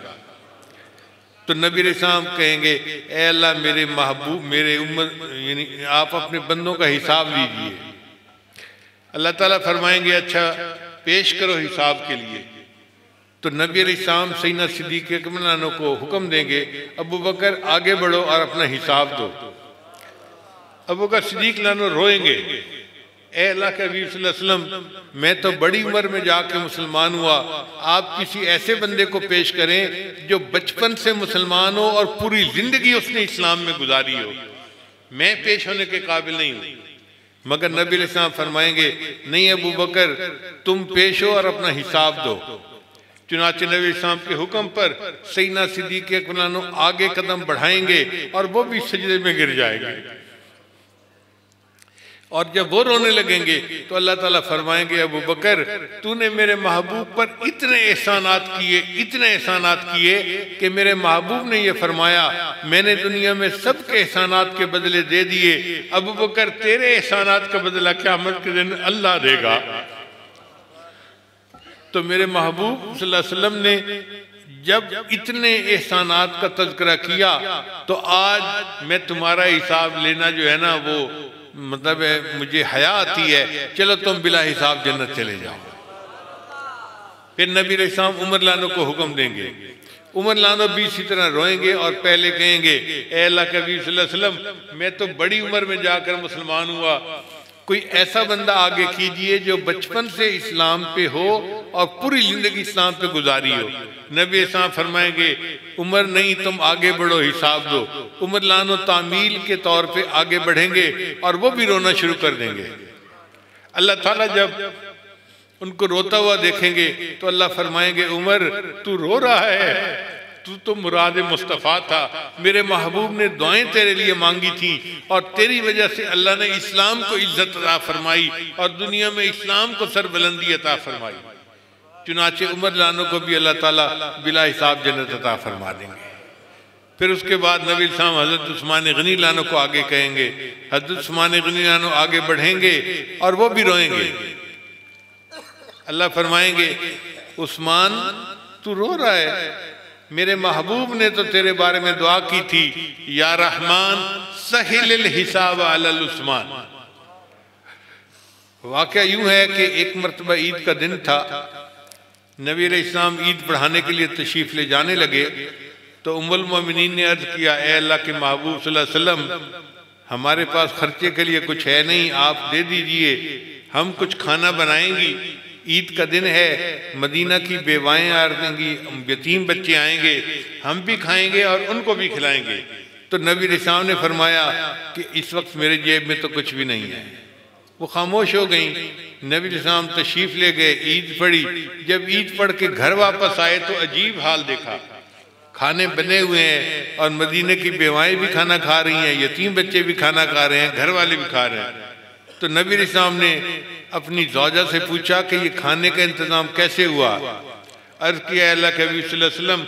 Speaker 1: तो नबी अलैहिस्सलाम कहेंगे, ए अल्लाह मेरे महबूब, मेरे उम्मत, यानी आप अपने बंदों का हिसाब लीजिए। अल्लाह ताला फरमाएंगे, अच्छा पेश करो हिसाब के लिए। तो नबी अलैहिस्सलाम सैयदना सिद्दीक़ अकबर को हुक्म देंगे, अबू बकर आगे बढ़ो और अपना हिसाब दो। अबू बकर सिद्दीक़ रोएंगे, ए अल्लाह के हबीब सल्लल्लाहु अलैहि वसल्लम, मैं तो बड़ी उम्र में जाके मुसलमान हुआ, आप किसी ऐसे बंदे को पेश करें जो बचपन से मुसलमान हो और पूरी जिंदगी उसने इस्लाम में गुजारी हो, मैं पेश होने के काबिल नहीं हूँ। मगर नबी अलैहिस्सलाम फरमाएंगे, नहीं अबू बकर, तुम पेश हो और अपना हिसाब दो। चुनाचे नबी अलैहिस्सलाम के हुक्म पर सैयदना सिद्दीक़ अकबर आगे कदम बढ़ाएंगे और वो भी सजदे में गिर जाएंगे। और जब वो रोने लगेंगे तो अल्लाह ताला फरमाएंगे, अबू बकर, तूने मेरे महबूब पर इतने एहसानात किए, इतने एहसानात किए कि मेरे महबूब ने ये फरमाया, मैंने दुनिया में सबके एहसानात के बदले दे दिए, अबू बकर तेरे एहसानात का बदला क़यामत के दिन अल्लाह देगा। तो मेरे महबूब सल्लल्लाहु अलैहि वसल्लम ने जब इतने एहसानात का तज़किरा किया तो आज मैं तुम्हारा हिसाब लेना जो है ना, वो मतलब है, मुझे हया आती है, चलो तुम बिला हिसाब जन्नत चले जाओ। फिर नबी अलैहिस्सलाम उमर लानो को हुक्म देंगे, उमर लानो भी इसी तरह रोएंगे और पहले कहेंगे, ए अल्लाह के हबीब सल्लल्लाहु अलैहि वसल्लम, मैं तो बड़ी उम्र में जाकर मुसलमान हुआ, कोई ऐसा बंदा आगे कीजिए जो बचपन से इस्लाम पे हो और पूरी जिंदगी इस्लाम पे गुजारी हो। नबी साहब फरमाएंगे, उमर नहीं, तुम आगे बढ़ो, हिसाब दो। उमर लानो तामील के तौर पे आगे बढ़ेंगे और वो भी रोना शुरू कर देंगे। अल्लाह ताला जब उनको रोता हुआ देखेंगे तो अल्लाह फरमाएंगे, उमर तू रो रहा है, तू तो मुराद मुस्तफ़ा था, मेरे महबूब ने दुआएं तेरे लिए मांगी थी और तेरी वजह से अल्लाह ने इस्लाम को इज्जत अता फरमाई और दुनिया में इस्लाम को सरबुलंदी अता फरमाई। चुनाचे उमर लानो को भी अल्लाह ताला बिला हिसाब जन्नत अता फरमा देंगे। फिर उसके बाद नबी साहब हज़रत उस्मान गनी लानो को आगे कहेंगे, हज़रत उस्मान गनी लानो आगे बढ़ेंगे और वो भी रोएंगे। अल्लाह फरमाएंगे, उस्मान तू रो रहा है, मेरे महबूब ने तो तेरे बारे में दुआ की थी, या रहमान सहिल हिसाब अलल उस्मान। वाक़या यूं है कि एक मरतबा ईद का दिन था, नबी अलैहिस्सलाम ईद पढ़ाने के लिए तशरीफ़ ले जाने लगे तो उम्मुल मोमिनीन ने अर्ज़ किया, ए अल्लाह के महबूब सल्लल्लाहु अलैहि वसल्लम, हमारे पास खर्चे के लिए कुछ है नहीं, आप दे दीजिए, हम कुछ खाना बनाएंगी, ईद का दिन है, मदीना की बेवाएँ आ रहेंगी, यतीम बच्चे आएंगे, हम भी खाएंगे और उनको भी खिलाएंगे। तो नबी अलैहिस्सलाम ने फरमाया कि इस वक्त मेरे जेब में तो कुछ भी नहीं है। वो खामोश हो गई। नबी अलैहिस्सलाम तशरीफ़ ले गए, ईद पढ़ी। जब ईद पढ़ के घर वापस आए तो अजीब हाल देखा, खाने बने हुए हैं और मदीने की बेवाएँ भी खाना खा रही हैं, यतीम बच्चे भी खाना खा रहे हैं, घर वाले भी खा रहे हैं। तो नबी अलैहिस्सलाम ने अपनी ज़ौजा से पूछा कि ये खाने का इंतज़ाम कैसे हुआ। अर्ज़ किया, अल्लाह के हबीब सल्लल्लाहु अलैहि वसल्लम,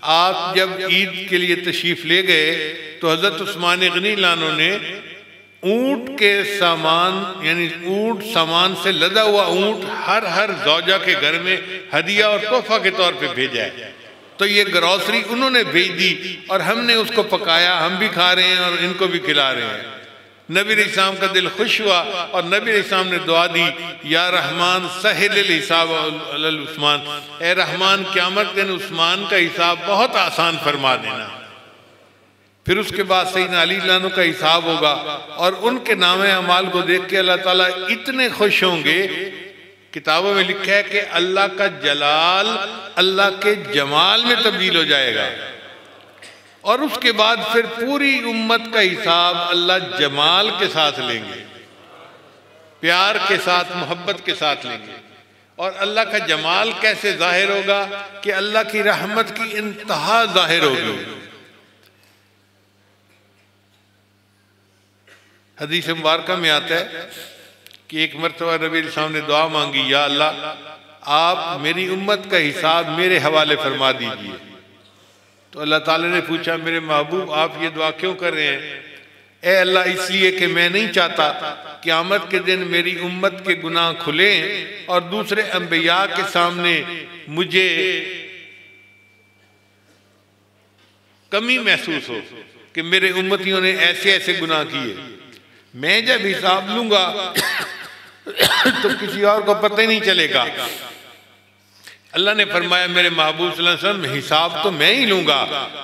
Speaker 1: आप जब ईद के लिए तशरीफ़ ले गए तो हज़रत उस्मान गनी लानो ने ऊँट के सामान, यानी ऊँट सामान से लदा हुआ ऊँट हर ज़ौजा के घर में हदिया और तोहफा के तौर पे भेजा है। तो ये ग्रॉसरी उन्होंने भेज दी और हमने उसको पकाया, हम भी खा रहे हैं और इनको भी खिला रहे हैं। नबी अलैहिस्सलाम का दिल खुश हुआ और नबी अलैहिस्सलाम ने दुआ दी, या रहमान सहिल हिसाब अलल उस्मान, ए रहमान क़यामत के दिन उस्मान का हिसाब बहुत आसान फरमा देना। फिर उसके बाद सैयदना अली लानो का हिसाब होगा और उनके नामे अमाल को देख के अल्लाह ताला इतने खुश होंगे, किताबों में लिखा है कि अल्लाह का जलाल अल्लाह के जमाल में तब्दील हो जाएगा। और उसके बाद फिर पूरी उम्मत का हिसाब अल्लाह जमाल के साथ लेंगे, प्यार के साथ, मोहब्बत के साथ लेंगे। और अल्लाह का जमाल कैसे जाहिर होगा कि अल्लाह की रहमत की इंतहा जाहिर होगी। हदीस मुबारका में आता है कि एक मरतबा नबी अलैहिस्सलाम ने दुआ मांगी, या अल्लाह आप मेरी उम्मत का हिसाब मेरे हवाले फरमा दीजिए। तो अल्लाह ताला ने पूछा, मेरे महबूब आप ये दुआ क्यों कर रहे हैं? ए अल्लाह, इसलिए कि मैं नहीं चाहता क़यामत के दिन मेरी उम्मत के गुनाह खुलें और दूसरे अंबिया के सामने मुझे कमी महसूस हो कि मेरे उम्मतियों ने ऐसे ऐसे गुनाह किए। मैं जब हिसाब लूंगा तो किसी और को पता ही नहीं चलेगा। अल्लाह ने फरमाया, मेरे महबूब सल्लल्लाहु अलैहि वसल्लम हिसाब तो मैं ही लूंगा,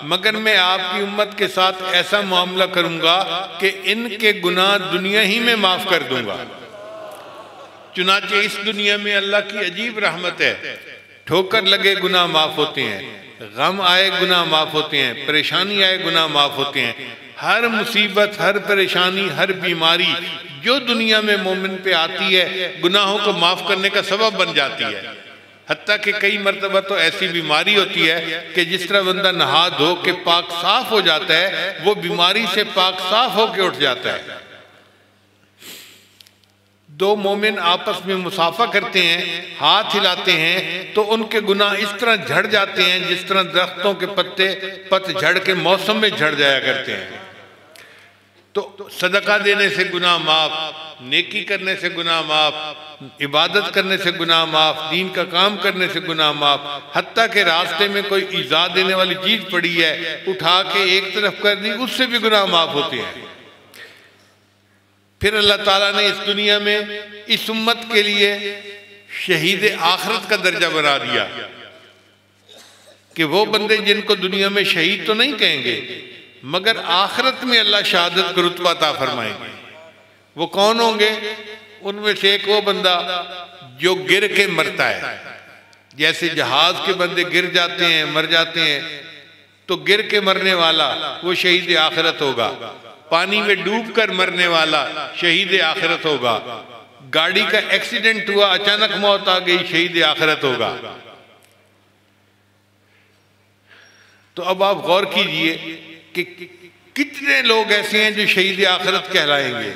Speaker 1: मगर मैं आपकी उम्मत के साथ ऐसा मामला करूंगा कि इनके गुनाह दुनिया ही में माफ कर दूंगा। चुनाचे इस दुनिया में अल्लाह की अजीब रहमत है, ठोकर लगे गुनाह माफ होते हैं, गम आए गुनाह माफ होते हैं, परेशानी आए गुनाह माफ होते हैं। हर मुसीबत, हर परेशानी, हर बीमारी जो दुनिया में मोमिन पे आती है गुनाहों को माफ करने का सबब बन जाती है। हत्ता कि कई मरतबा तो ऐसी बीमारी होती है कि जिस तरह बंदा नहा धो के पाक साफ हो जाता है, वो बीमारी से पाक साफ होके उठ जाता है। दो मोमिन आपस में मुसाफा करते हैं, हाथ हिलाते हैं तो उनके गुनाह इस तरह झड़ जाते हैं जिस तरह दरख्तों के पत्ते पतझड़ के मौसम में झड़ जाया करते हैं। तो सदका देने से गुनाह माफ, नेकी करने से गुनाह माफ, इबादत करने से गुनाह माफ, दीन का काम करने से गुनाह माफ। हत्ता के रास्ते में कोई ईज़ा देने वाली चीज पड़ी है, उठा के एक तरफ कर दी, उससे भी गुनाह माफ होते हैं। फिर अल्लाह ताला ने इस दुनिया में इस उम्मत के लिए शहीद आखिरत का दर्जा बना दिया कि वो बंदे जिनको दुनिया में शहीद तो नहीं कहेंगे, मगर आखिरत में अल्लाह शहादत को रुतबा अता फरमाएंगे। वो कौन होंगे? उनमें से एक वो बंदा जो गिर के मरता है। जैसे जहाज के बंदे गिर जाते हैं, मर जाते हैं, तो गिर के मरने वाला वो शहीद आखिरत होगा। पानी में डूब कर मरने वाला शहीद आखिरत होगा। गाड़ी का एक्सीडेंट हुआ, अचानक मौत आ गई, शहीद आखिरत होगा। तो अब आप गौर कीजिए कि कितने लोग ऐसे हैं जो शहीद आखिरत कहलाएंगे।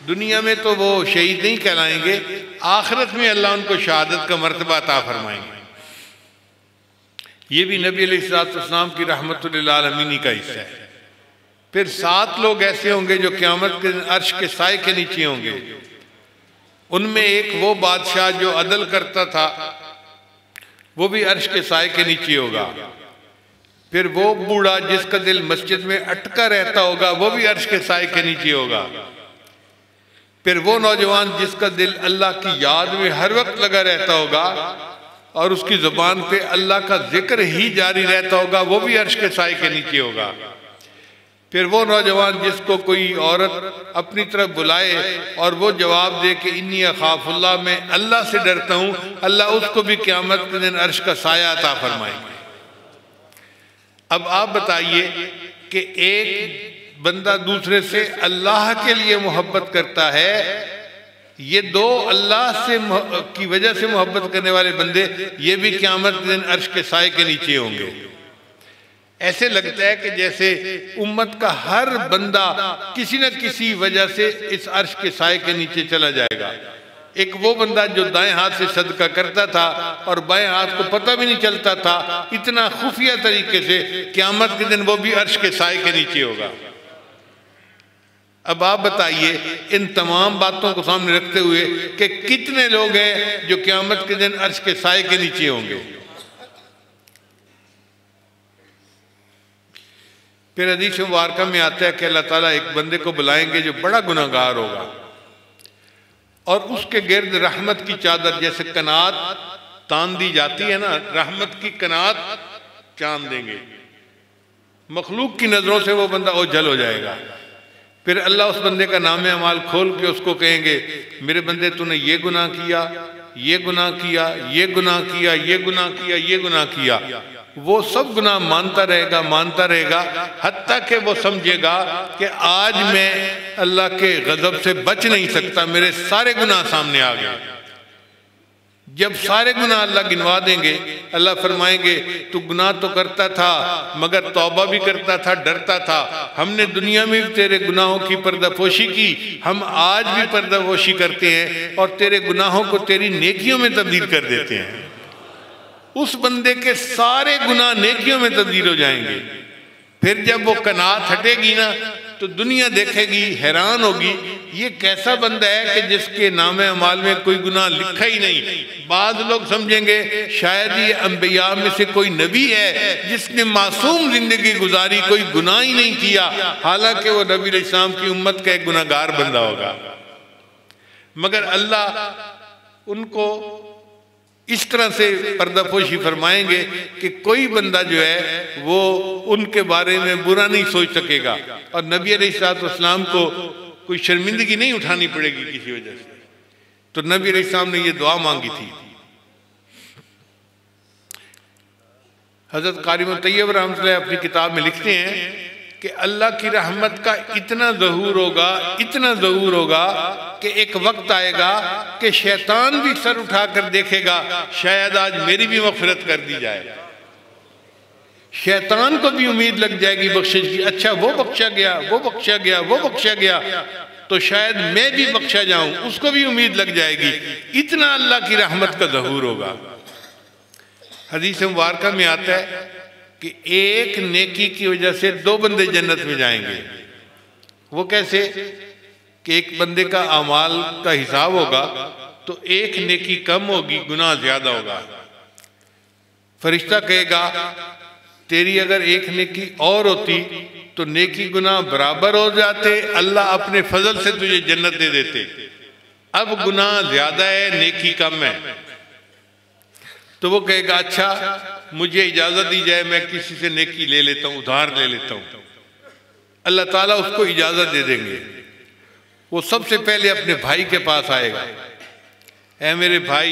Speaker 1: दुनिया में तो वो शहीद नहीं कहलाएंगे, आखिरत में अल्लाह उनको शहादत का मर्तबा अता फरमाएंगे। ये भी नबी अलैहिस्सलाम की रहमतुल लिल आलमीन का हिस्सा है। फिर 7 लोग ऐसे होंगे जो क़यामत के दिन अर्श के साए के नीचे होंगे। उनमें एक वो बादशाह जो अदल करता था, वो भी अर्श के साए के नीचे होगा। फिर वो बूढ़ा जिसका दिल मस्जिद में अटका रहता होगा, वो भी अर्श के साए के नीचे होगा। फिर वो नौजवान जिसका दिल अल्लाह की याद में हर वक्त लगा रहता होगा और उसकी जुबान पे अल्लाह का जिक्र ही जारी रहता होगा, वो भी अर्श के साए के नीचे होगा। फिर वो नौजवान जिसको कोई औरत अपनी तरफ बुलाए और वो जवाब दे कि इन्नी अखाफुल्लाह, मैं अल्लाह से डरता हूँ, अल्लाह उसको भी क़यामत के दिन अर्श का साया अता फरमाएंगे। अब आप बताइए कि एक बंदा दूसरे से अल्लाह के लिए मोहब्बत करता है, ये 2 अल्लाह से की वजह से मोहब्बत करने वाले बंदे ये भी क़यामत के दिन अर्श के साए के नीचे होंगे। ऐसे लगता है कि जैसे उम्मत का हर बंदा किसी न किसी वजह से इस अर्श के साए के नीचे चला जाएगा। एक वो बंदा जो दाएं हाथ से सदका करता था और बाएं हाथ को पता भी नहीं चलता था, इतना खुफिया तरीके से, क़यामत के दिन वो भी अर्श के साए के नीचे होगा। अब आप बताइए, इन तमाम बातों को सामने रखते हुए कि कितने लोग हैं जो क़यामत के दिन अर्श के साए के नीचे होंगे। फिर हदीस मुबारका में आता है कि अल्लाह ताला एक बंदे को बुलाएंगे जो बड़ा गुनाहगार होगा और उसके गिर्द रहमत की चादर, जैसे कनात तान दी जाती है ना, रहमत की कनात चांद देंगे। मखलूक की नज़रों से वो बंदा ओझल हो जाएगा। फिर अल्लाह उस बंदे का नाम अमाल खोल के उसको कहेंगे, मेरे बंदे तूने ये गुनाह किया, ये गुनाह किया, ये गुनाह किया, ये गुनाह किया, ये गुनाह किया। वो सब गुनाह मानता रहेगा हत्ता कि वो समझेगा कि आज मैं अल्लाह के गज़ब से बच नहीं सकता, मेरे सारे गुनाह सामने आ गए। जब सारे गुनाह अल्लाह गिनवा देंगे, अल्लाह फरमाएंगे तू गुनाह तो करता था मगर तौबा भी करता था, डरता था। हमने दुनिया में भी तेरे गुनाहों की पर्दापोशी की, हम आज भी पर्दापोशी करते हैं और तेरे गुनाहों को तेरी नेकियों में तब्दील कर देते हैं। उस बंदे के सारे गुनाह नेकियों में तब्दील हो जाएंगे। फिर जब वो कनात हटेगी ना तो दुनिया देखेगी, हैरान होगी, ये कैसा बंदा है कि जिसके नामे अमाल में कोई गुनाह लिखा ही नहीं। बाद लोग समझेंगे शायद ये अंबिया में से कोई नबी है जिसने मासूम जिंदगी गुजारी, कोई गुनाह ही नहीं किया, हालांकि वो नबी अलैहिस्सलाम की उम्मत का एक गुनाहगार बंदा होगा। मगर अल्लाह उनको इस तरह से पर्दापोशी फरमाएंगे कि कोई बंदा जो है वो उनके बारे में बुरा नहीं सोच सकेगा और नबी अलैहिस्सलाम को कोई शर्मिंदगी नहीं उठानी पड़ेगी किसी वजह से। तो नबी अलैहिस्सलाम ने ये दुआ मांगी थी। हजरत कारी तैयब रहमतुल्लाह अपनी किताब में लिखते हैं कि अल्लाह की रहमत का इतना ज़हूर होगा कि एक वक्त आएगा कि शैतान भी सर उठाकर देखेगा शायद आज मेरी भी मग़फ़िरत कर दी जाए। शैतान को भी उम्मीद लग जाएगी बख्शिश की, अच्छा वो बख्शा गया, तो शायद मैं भी बख्शा जाऊं, उसको भी उम्मीद लग जाएगी। इतना अल्लाह की रहमत का ज़हूर होगा। हदीस मुबारका में आता है कि एक नेकी की वजह से दो बंदे जन्नत में जाएंगे। वो कैसे कि एक बंदे का अमाल का हिसाब होगा तो एक नेकी कम होगी, गुनाह ज्यादा होगा। फरिश्ता कहेगा तेरी अगर एक नेकी और होती तो नेकी गुनाह बराबर हो जाते, अल्लाह अपने फजल से तुझे जन्नत दे देते। अब गुनाह ज्यादा है, नेकी कम है। तो वो कहेगा अच्छा मुझे इजाजत दी जाए, मैं किसी से नेकी ले लेता हूँ, उधार ले लेता हूँ। अल्लाह ताला उसको इजाजत दे देंगे। वो सबसे पहले अपने भाई के पास आएगा, ऐ मेरे भाई,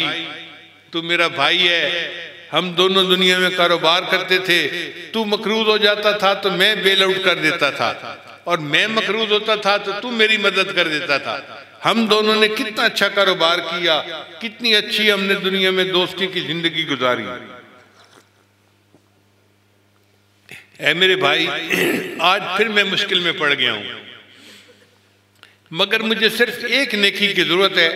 Speaker 1: तू मेरा भाई है, हम दोनों दुनिया में कारोबार करते थे, तू मकरूज हो जाता था तो मैं बेल आउट कर देता था, और मैं मकरूज होता था तो तू मेरी मदद कर देता था। हम दोनों ने कितना अच्छा कारोबार किया, कितनी अच्छी हमने दुनिया में दोस्ती की जिंदगी गुजारी। ऐ मेरे भाई, आज फिर मैं मुश्किल में पड़ गया हूं, मगर मुझे सिर्फ एक नेकी की जरूरत है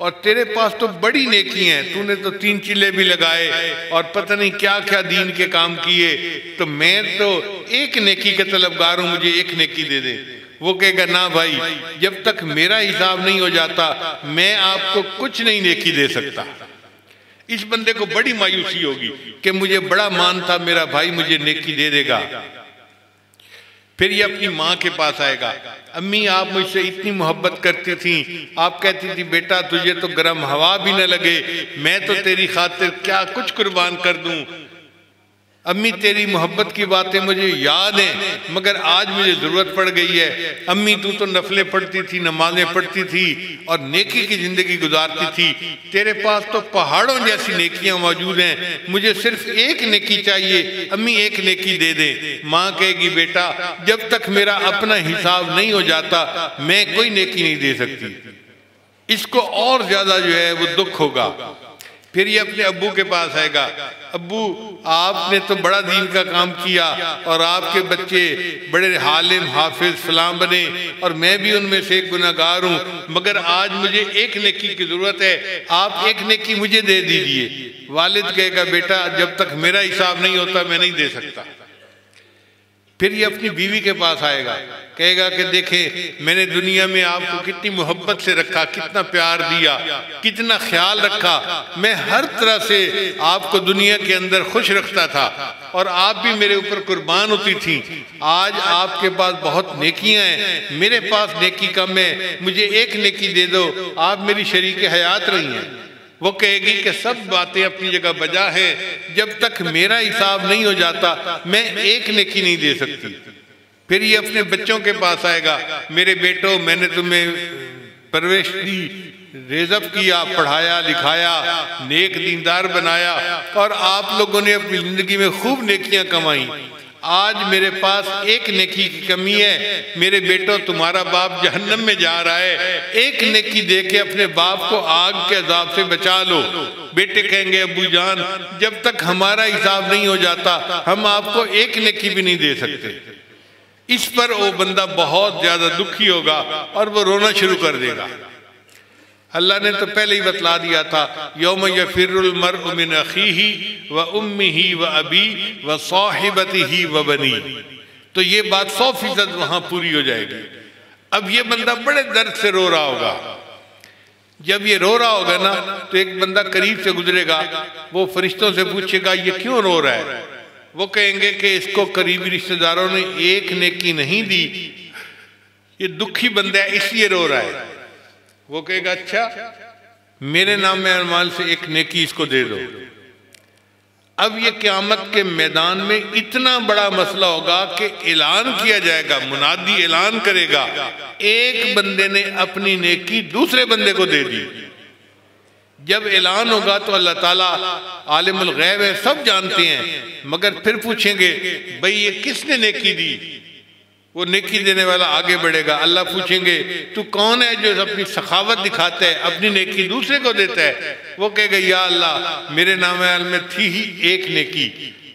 Speaker 1: और तेरे पास तो बड़ी नेकी हैं, तूने तो 3 चिल्ले भी लगाए और पता नहीं क्या क्या दीन के काम किए, तो मैं तो एक नेकी के तलबगार हूं, मुझे एक नेकी दे दे। वो कहेगा ना भाई, जब तक मेरा हिसाब नहीं हो जाता मैं आपको कुछ नहीं नेकी दे सकता। इस बंदे को बड़ी मायूसी होगी कि मुझे बड़ा मान था, मेरा भाई मुझे नेकी दे देगा। फिर ये अपनी माँ के पास आएगा, अम्मी आप मुझसे इतनी मोहब्बत करती थी, आप कहती थी बेटा तुझे तो गर्म हवा भी न लगे, मैं तो तेरी खातिर क्या कुछ कुर्बान कर दूं। अम्मी तेरी मोहब्बत की बातें मुझे याद हैं, मगर आज मुझे ज़रूरत पड़ गई है। अम्मी तू तो नफलें पढ़ती थी, नमाजें पढ़ती थी और नेकी की ज़िंदगी गुजारती थी, तेरे पास तो पहाड़ों जैसी नेकियां मौजूद हैं, मुझे सिर्फ एक नेकी चाहिए, अम्मी एक नेकी दे दे। माँ कहेगी बेटा जब तक मेरा अपना हिसाब नहीं हो जाता मैं कोई नेकी नहीं दे सकती। इसको और ज़्यादा जो है वो दुख होगा। फिर ये अपने अब्बू के पास आएगा, अब्बू आपने तो बड़ा दीन का काम किया और आपके बच्चे बड़े हालिम हाफिज फलां बने और मैं भी उनमें से एक गुनाहगार हूँ, मगर आज मुझे एक नेकी की ज़रूरत है, आप एक नेकी मुझे दे दीजिए। वालिद कहेगा बेटा जब तक मेरा हिसाब नहीं होता मैं नहीं दे सकता। फिर ये अपनी बीवी के पास आएगा, कहेगा कि देखें मैंने दुनिया में आपको कितनी मोहब्बत से रखा, कितना प्यार दिया, कितना ख्याल रखा, मैं हर तरह से आपको दुनिया के अंदर खुश रखता था और आप भी मेरे ऊपर कुर्बान होती थी। आज आपके पास बहुत नेकियां हैं, मेरे पास नेकी कम है, मुझे एक नेकी दे दो, आप मेरी शरीक हयात रही हैं। वो कहेगी कि सब बातें अपनी जगह बजा है, जब तक मेरा हिसाब नहीं हो जाता मैं एक नेकी नहीं दे सकती। फिर ये अपने बच्चों के पास आएगा, मेरे बेटो मैंने तुम्हें परवरिश दी, रिज़्क़ किया, पढ़ाया लिखाया, नेक दीनदार बनाया और आप लोगों ने अपनी ज़िंदगी में खूब नेकियां कमाई। आज मेरे पास एक नेकी की कमी है, मेरे बेटो तुम्हारा बाप जहन्नम में जा रहा है, एक नेकी दे के अपने बाप को आग के अजाब से बचा लो। बेटे कहेंगे अब्बू जान जब तक हमारा हिसाब नहीं हो जाता हम आपको एक नेकी भी नहीं दे सकते। इस पर वो बंदा बहुत ज्यादा दुखी होगा और वो रोना शुरू कर देगा। अल्लाह ने तो पहले ही बतला दिया था, यौम यफिरुल मर्उ मिन अखीही व उम्मिही व अबी व साहिबतिही व बनी। तो ये बात 100% वहां पूरी हो जाएगी। अब ये बंदा बड़े दर्द से रो रहा होगा। जब ये रो रहा होगा ना तो एक बंदा करीब से गुजरेगा, वो फरिश्तों से पूछेगा ये क्यों रो रहा है। वो कहेंगे कि इसको करीबी रिश्तेदारों ने एक नेकी नहीं दी, ये दुखी बंदा है इसलिए रो रहा है। वो कहेगा अच्छा मेरे नाम में अमाल से एक नेकी इसको दे दो। अब ये क़यामत के मैदान में इतना बड़ा मसला होगा कि ऐलान किया जाएगा, मुनादी ऐलान करेगा, एक बंदे ने अपनी नेकी दूसरे बंदे को दे दी। जब ऐलान होगा तो अल्लाह ताला आलिमुल गैब है, सब जानते हैं, मगर फिर पूछेंगे भाई ये किसने नेकी दी। वो नेकी देने वाला आगे बढ़ेगा, अल्लाह पूछेंगे तू कौन है जो अपनी सखावत दिखाता है, अपनी नेकी दूसरे को देता है। वो कहेगा या अल्लाह मेरे नाम में थी ही एक नेकी,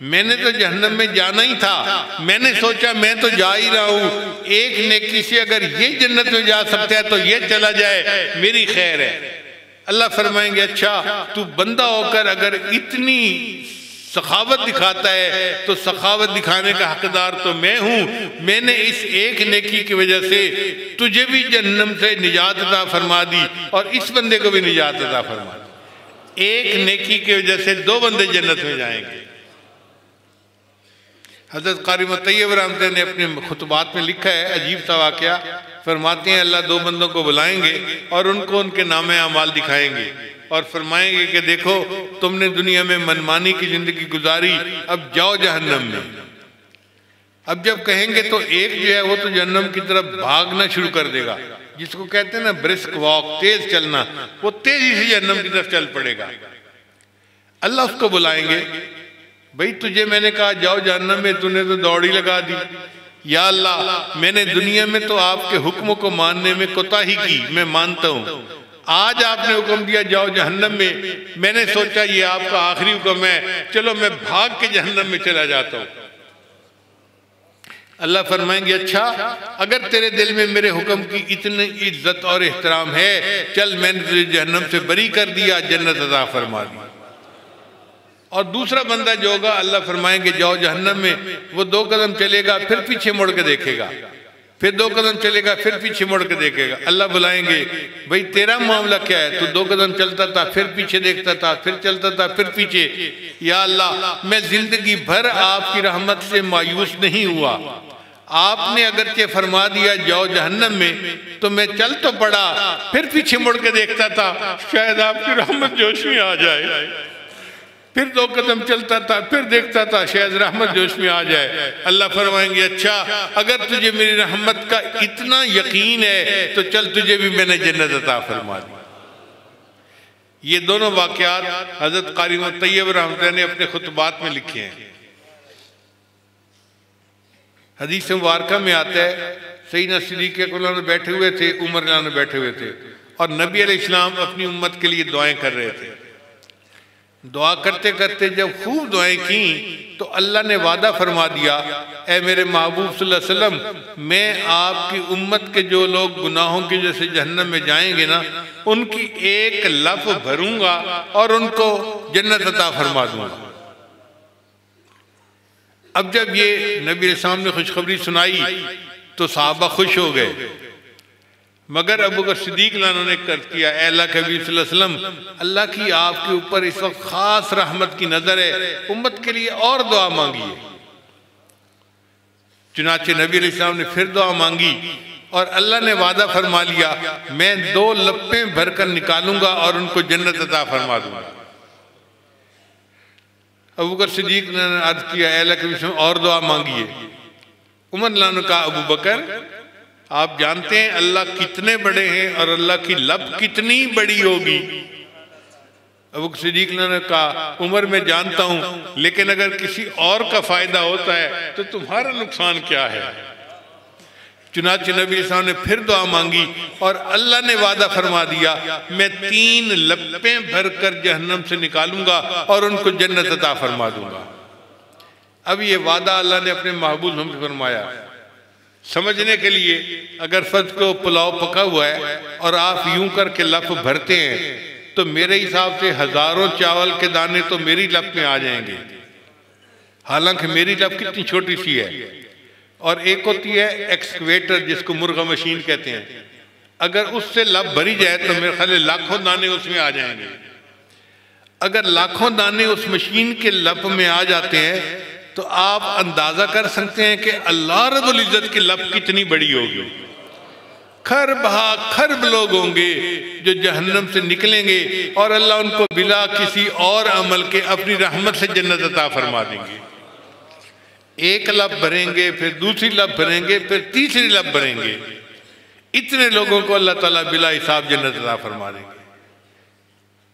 Speaker 1: मैंने तो जहन्नम में जाना ही था, मैंने सोचा मैं तो जा ही रहा हूँ, एक नेकी से अगर ये जन्नत में जा सकता है तो ये चला जाए, मेरी खैर है। अल्लाह फरमाएंगे अच्छा तू बंदा होकर अगर इतनी सखावत दिखाता है तो सखावत दिखाने का हकदार तो मैं हूँ। मैंने इस एक नेकी की वजह से तुझे भी जन्नम से निजात अता फरमा दी और इस बंदे को भी निजात अता फरमा दी। एक नेकी की वजह से दो बंदे जन्नत में जाएंगे। हज़रत क़ारी तय्यब रहमतुल्लाह ने अपने खुतबात में लिखा है, अजीब सा वाक़या। फरमाते हैं अल्लाह दो बंदों को बुलाएंगे और उनको उनके नामे अमाल दिखाएंगे और फरमाएंगे कि देखो तुमने दुनिया में मनमानी की जिंदगी गुजारी, अब जाओ जहन्नम में। अब जब कहेंगे तो एक जो है वो तो जहन्नम की तरफ भागना शुरू कर देगा, जिसको कहते हैं ना ब्रिस्क वॉक, तेज चलना, वो तेजी से जहन्नम की तरफ चल पड़ेगा। अल्लाह उसको बुलाएंगे, भाई तुझे मैंने कहा जाओ जहन्नम में, तूने तो दौड़ी लगा दी। या अल्लाह मैंने दुनिया में तो आपके हुक्म को मानने में कोताही की, मैं मानता हूँ, आज आपने हुक्म दिया जाओ जहन्नम में, मैंने सोचा ये आपका आखिरी हुक्म है, चलो मैं भाग के जहन्नम में चला जाता हूँ। अल्लाह फरमाएंगे अच्छा अगर तेरे दिल में मेरे हुक्म की इतनी इज्जत और एहतराम है, चल मैंने तुझे जहन्नम से बरी कर दिया, जन्नत अता फरमा दी। और दूसरा बंदा जो होगा अल्लाह फरमाएंगे जाओ जहन्नम में, वो 2 कदम चलेगा फिर पीछे मुड़ के देखेगा, फिर 2 कदम चलेगा फिर पीछे मुड़ के देखेगा। अल्लाह बुलाएंगे भाई तेरा मामला क्या है, तू 2 कदम चलता था फिर पीछे देखता था, फिर चलता था फिर पीछे। या अल्लाह मैं जिंदगी भर आपकी रहमत से मायूस नहीं हुआ, आपने अगरचे फरमा दिया जाओ जहन्नम में तो मैं चल तो पड़ा, फिर पीछे मुड़ के देखता था शायद आपकी रहमत जोश में आ जाए, फिर 2 कदम चलता था फिर देखता था शायद रहमत जोश में आ जाए। अल्लाह फरमाएंगे अच्छा अगर तुझे मेरी रहमत का इतना यकीन है तो चल तुझे भी मैंने जन्नत अता फरमा दी। ये दोनों वाक़यात हज़रत क़ारी तय्यब रहमतुल्लाह ने अपने खुतबात में लिखे हैं। हदीस मुबारका में आता है सैयदना सिद्दीक़ अकबर बैठे हुए थे, उमर बैठे हुए थे और नबी अलैहिस्सलाम अपनी उम्मत के लिए दुआएं कर रहे थे। दुआ करते करते जब खूब दुआएं की तो अल्लाह ने वादा फरमा दिया, ए मेरे महबूब सल्लल्लाहु अलैहि वसल्लम मैं आपकी उम्मत के जो लोग गुनाहों की वजह से जहन्नम में जाएंगे ना उनकी एक लफ भरूंगा और उनको जन्नत अता फरमा दूंगा। अब जब ये नबी अलैहिस्सलाम ने खुशखबरी सुनाई तो सहाबा खुश हो गए, मगर अबू बकर सिद्दीक ने कर किया, अल्लाह के नबी सल्लल्लाहु अलैहि वसल्लम अल्लाह की आपके ऊपर इस वक्त खास रहमत की नजर है, उम्मत के लिए और दुआ मांगिए। चुनाचे नबी अलैहिस्सलाम ने फिर दुआ मांगी और अल्लाह ने वादा फरमा लिया मैं 2 लप्पें भरकर निकालूंगा और उनको जन्नत अता फरमा दूंगा। अबू बकर सिद्दीक ने अर्ज किया अल्लाह के विषय में और दुआ मांगिए। उमर ने कहा अबू बकर आप जानते हैं अल्लाह कितने बड़े हैं और अल्लाह की लब कितनी बड़ी होगी। अबू बकर सिद्दीक ने कहा उमर मैं जानता हूं लेकिन अगर किसी और का फायदा होता है तो तुम्हारा नुकसान क्या है। चुनाचे नबी साहब ने फिर दुआ मांगी और अल्लाह ने वादा फरमा दिया मैं 3 लप्पें भरकर जहन्नम से निकालूंगा और उनको जन्नत अता फरमा दूंगा। अब ये वादा अल्लाह ने अपने महबूब हमसे फरमाया। समझने के लिए अगर फर्ज को पुलाव पका हुआ है और आप यूं करके लप भरते हैं तो मेरे हिसाब से हजारों चावल के दाने तो मेरी लप में आ जाएंगे। हालांकि मेरी लप कितनी छोटी सी है और एक होती है एक्सकवेटर जिसको मुर्गा मशीन कहते हैं, अगर उससे लप भरी जाए तो मेरे ख्याल लाखों दाने उसमें आ जाएंगे। अगर लाखों दाने उस मशीन के लप में आ जाते हैं तो आप अंदाजा कर सकते हैं कि अल्लाह रब्बुल इज्जत की लप कितनी बड़ी होगी। खरब लोग होंगे जो जहन्नम से निकलेंगे और अल्लाह उनको बिला किसी और अमल के अपनी रहमत से जन्नत अता फरमा देंगे। एक लब भरेंगे फिर दूसरी लब भरेंगे फिर तीसरी लब भरेंगे। इतने लोगों को अल्लाह ताला बिला हिसाब जन्नत अता फरमा देंगे,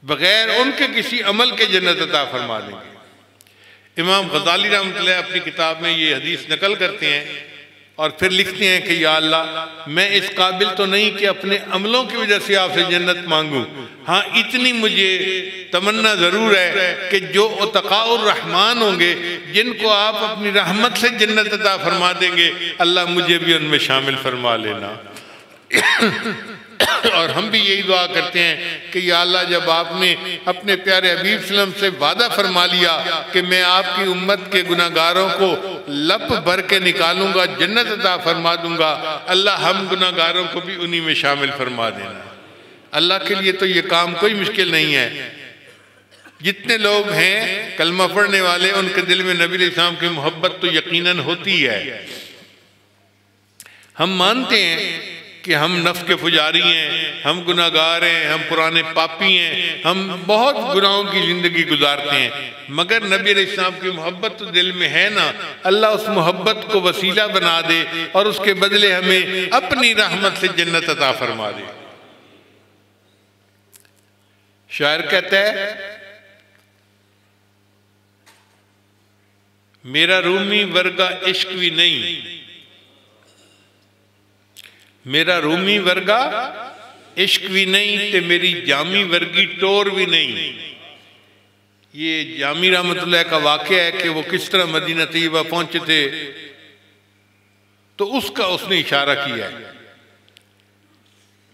Speaker 1: बगैर उनके किसी अमल के जन्नत अता फरमा देंगे। इमाम गजाली रहमतुल्लाह अपनी किताब में ये हदीस नकल करते हैं और फिर लिखते हैं कि या अल्लाह मैं इस काबिल तो नहीं कि अपने अमलों की वजह से आपसे जन्नत मांगूं, हाँ इतनी मुझे तमन्ना ज़रूर है कि जो उतकाउर रहमान होंगे जिनको आप अपनी रहमत से जन्नत अता फरमा देंगे अल्लाह मुझे भी उनमें शामिल फरमा लेना। और हम भी यही दुआ करते हैं कि या अल्लाह जब आपने अपने प्यारे हबीब सल्लल्लाहु अलैहि वसल्लम से वादा फरमा लिया कि मैं आपकी उम्मत के गुनाहगारों को लप भर के निकालूंगा जन्नत अता फरमा दूंगा, अल्लाह हम गुनाहगारों को भी उन्हीं में शामिल फरमा देना। अल्लाह के लिए तो ये काम कोई मुश्किल नहीं है। जितने लोग हैं कलमा पढ़ने वाले उनके दिल में नबी इस्लाम की मोहब्बत तो यकीनन होती है। हम मानते हैं कि हम नफ्स के पुजारी हैं, हम गुनाहगार हैं, हम पुराने पापी हैं, हम बहुत गुनाहों की ज़िंदगी गुजारते हैं, मगर नबी इस्लाम की मोहब्बत तो दिल में है ना। अल्लाह उस मोहब्बत को वसीला बना दे और उसके बदले हमें अपनी रहमत से जन्नत अता फरमा दे। शायर कहता है मेरा रूमी वर्गा इश्क भी नहीं, मेरा रूमी वर्गा इश्क भी नहीं ते मेरी जामी वर्गी टोर भी नहीं। ये जामी रहमतुल्लाह का वाक़या है कि वो किस तरह मदीना तैयबा पहुंचे थे तो उसका उसने इशारा किया है।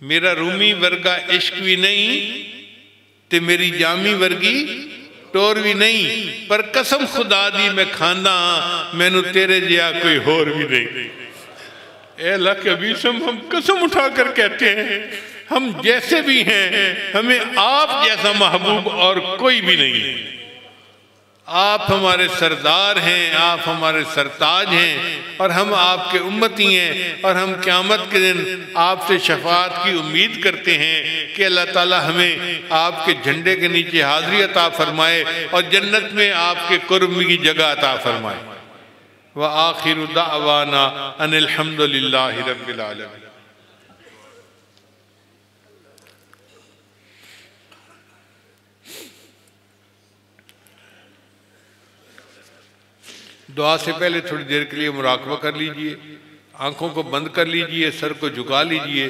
Speaker 1: मेरा रूमी वर्गा इश्क भी नहीं ते मेरी जामी वर्गी टोर भी नहीं, पर कसम खुदा दी मैं खाना मैनू तेरे जिया कोई होर भी नहीं। अल्लाह के हबीब हम कसम उठाकर कहते हैं हम जैसे भी हैं हमें आप जैसा महबूब और कोई भी नहीं है। आप हमारे सरदार हैं, आप हमारे सरताज हैं और हम आपके उम्मती हैं और हम क़यामत के दिन आपसे शफाअत की उम्मीद करते हैं कि अल्लाह ताला हमें आपके झंडे के नीचे हाज़िरी अता फरमाए और जन्नत में आपके कुर्ब की जगह अता फरमाए। व आखिरु दावाना अनिल हम्दुलिल्लाहि रब्बिल आलमीन। दुआ से पहले थोड़ी देर के लिए मुराकबा कर लीजिए, आंखों को बंद कर लीजिए, सर को झुका लीजिए।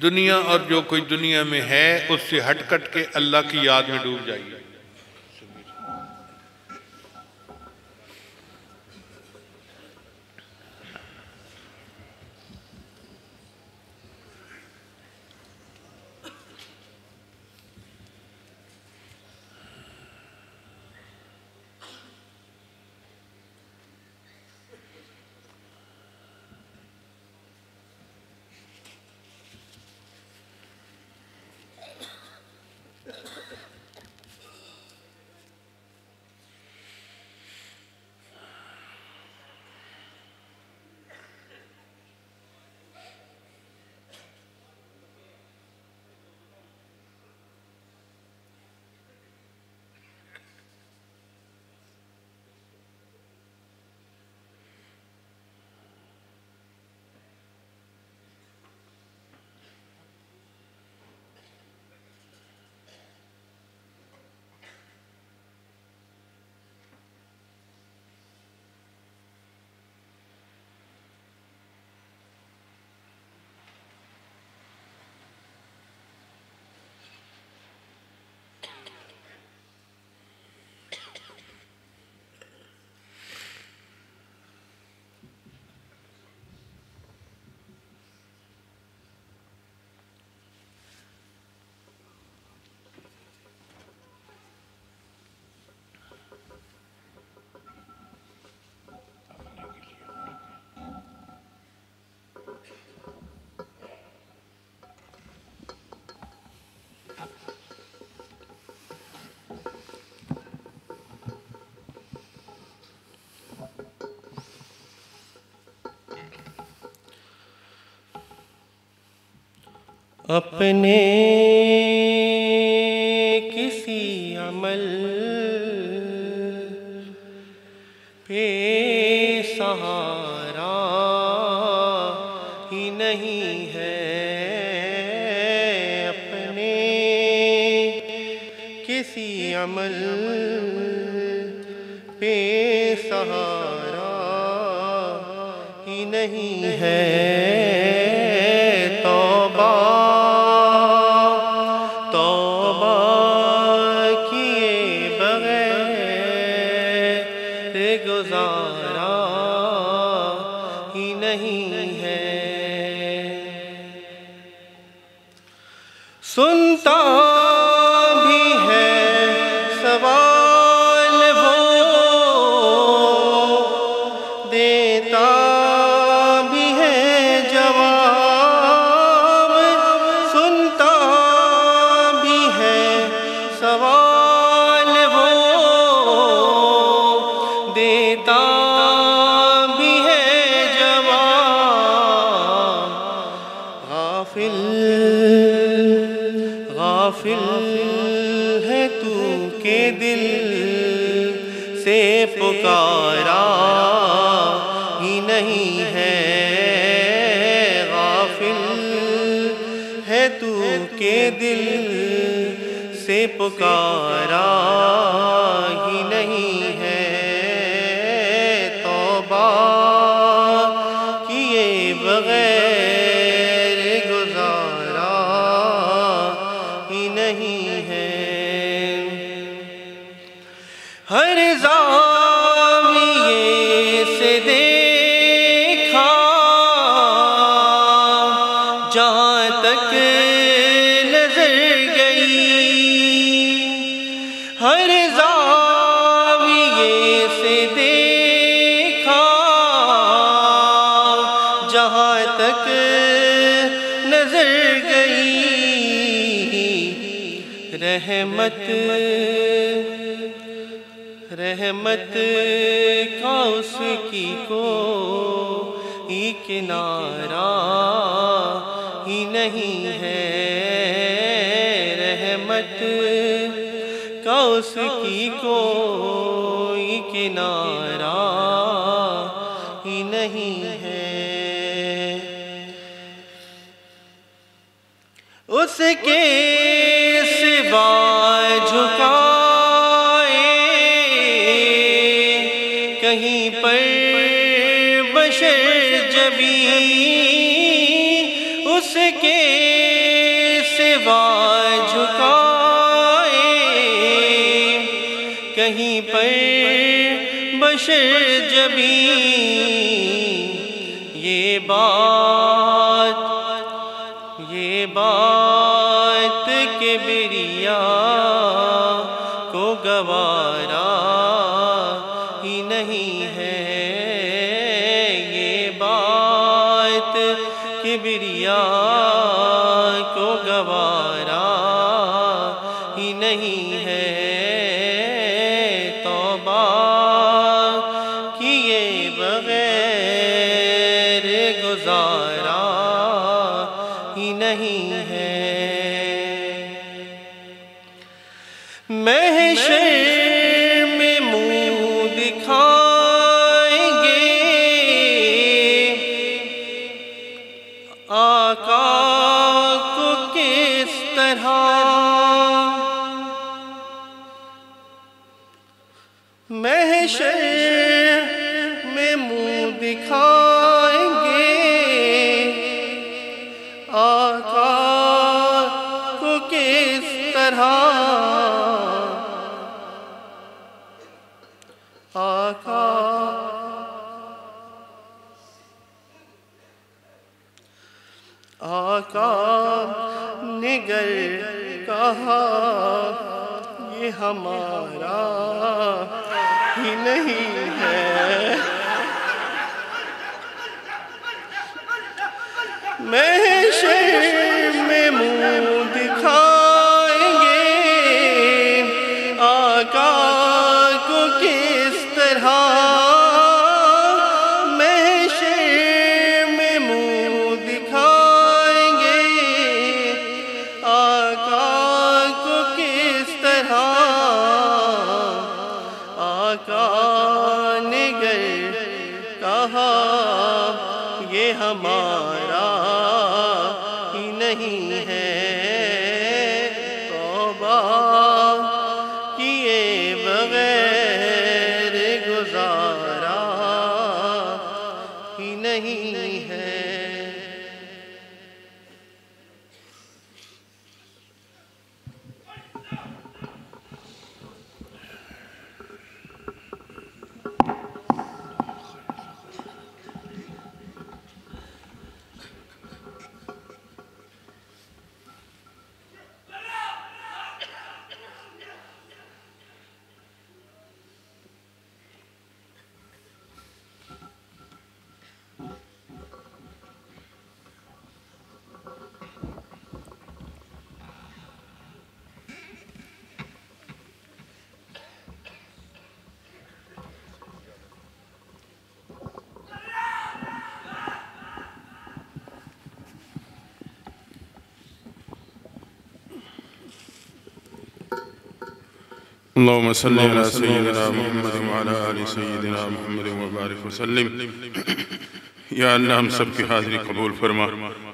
Speaker 1: दुनिया और जो कोई दुनिया में है उससे हट कट के अल्लाह की याद में डूब जाइए।
Speaker 2: अपने किसी अमल पे सहारा ही नहीं है, अपने किसी अमल पे सहारा ही नहीं है। तौबा तौबा किए बगैर गुजारा ही नहीं है। सुनता भी है सवाल वो, देता भी है जवाब। सुनता भी है सवाल वो, देता भी है जवाब। गाफिल गाफिल है तू के दिल से पुकारा ही नहीं है। गाफिल है तू के दिल से पुकारा ही नहीं है। तौबा किए बगैर गुजारा ही नहीं है। हर ज़ाविये से देखा जहाँ तक नजर गई, हर ज़ाविये से देखा जहाँ तक नजर गई। रहमत रहमत का उसकी को ही किनारा ही नहीं है। रहमत का उसकी को ही किनारा ही नहीं है। उसके सिवा झुकाए कहीं पर बशर जबी, उसके सिवा झुकाए कहीं पर बशर जबी। ये बात किबरिया को गवारा ही नहीं है। ये बात किबरिया को गवारा ही नहीं है। तौबा किए बगैर गुजारा ही नहीं है। महशर में मुँह दिखाएंगे आका को किस तरह, महशर में मुँह दिखाएंगे आका को किस तरह। आका निगर कहा ये हमारा ही नहीं है। महशर में मुँह दिखाएंगे आका को किस तरह। महशर में मुँह दिखाएंगे ये हमारा ही नहीं है, तौबा किए बगैर गुजारा ही नहीं है।
Speaker 3: अल्लाहुम्मा सल्लि अला सय्यिदिना मुहम्मद व अला आलि सय्यिदिना मुहम्मद व बारिक वसल्लिम। या अल्लाह हम सब की हाज़िरी कबूल फरमा,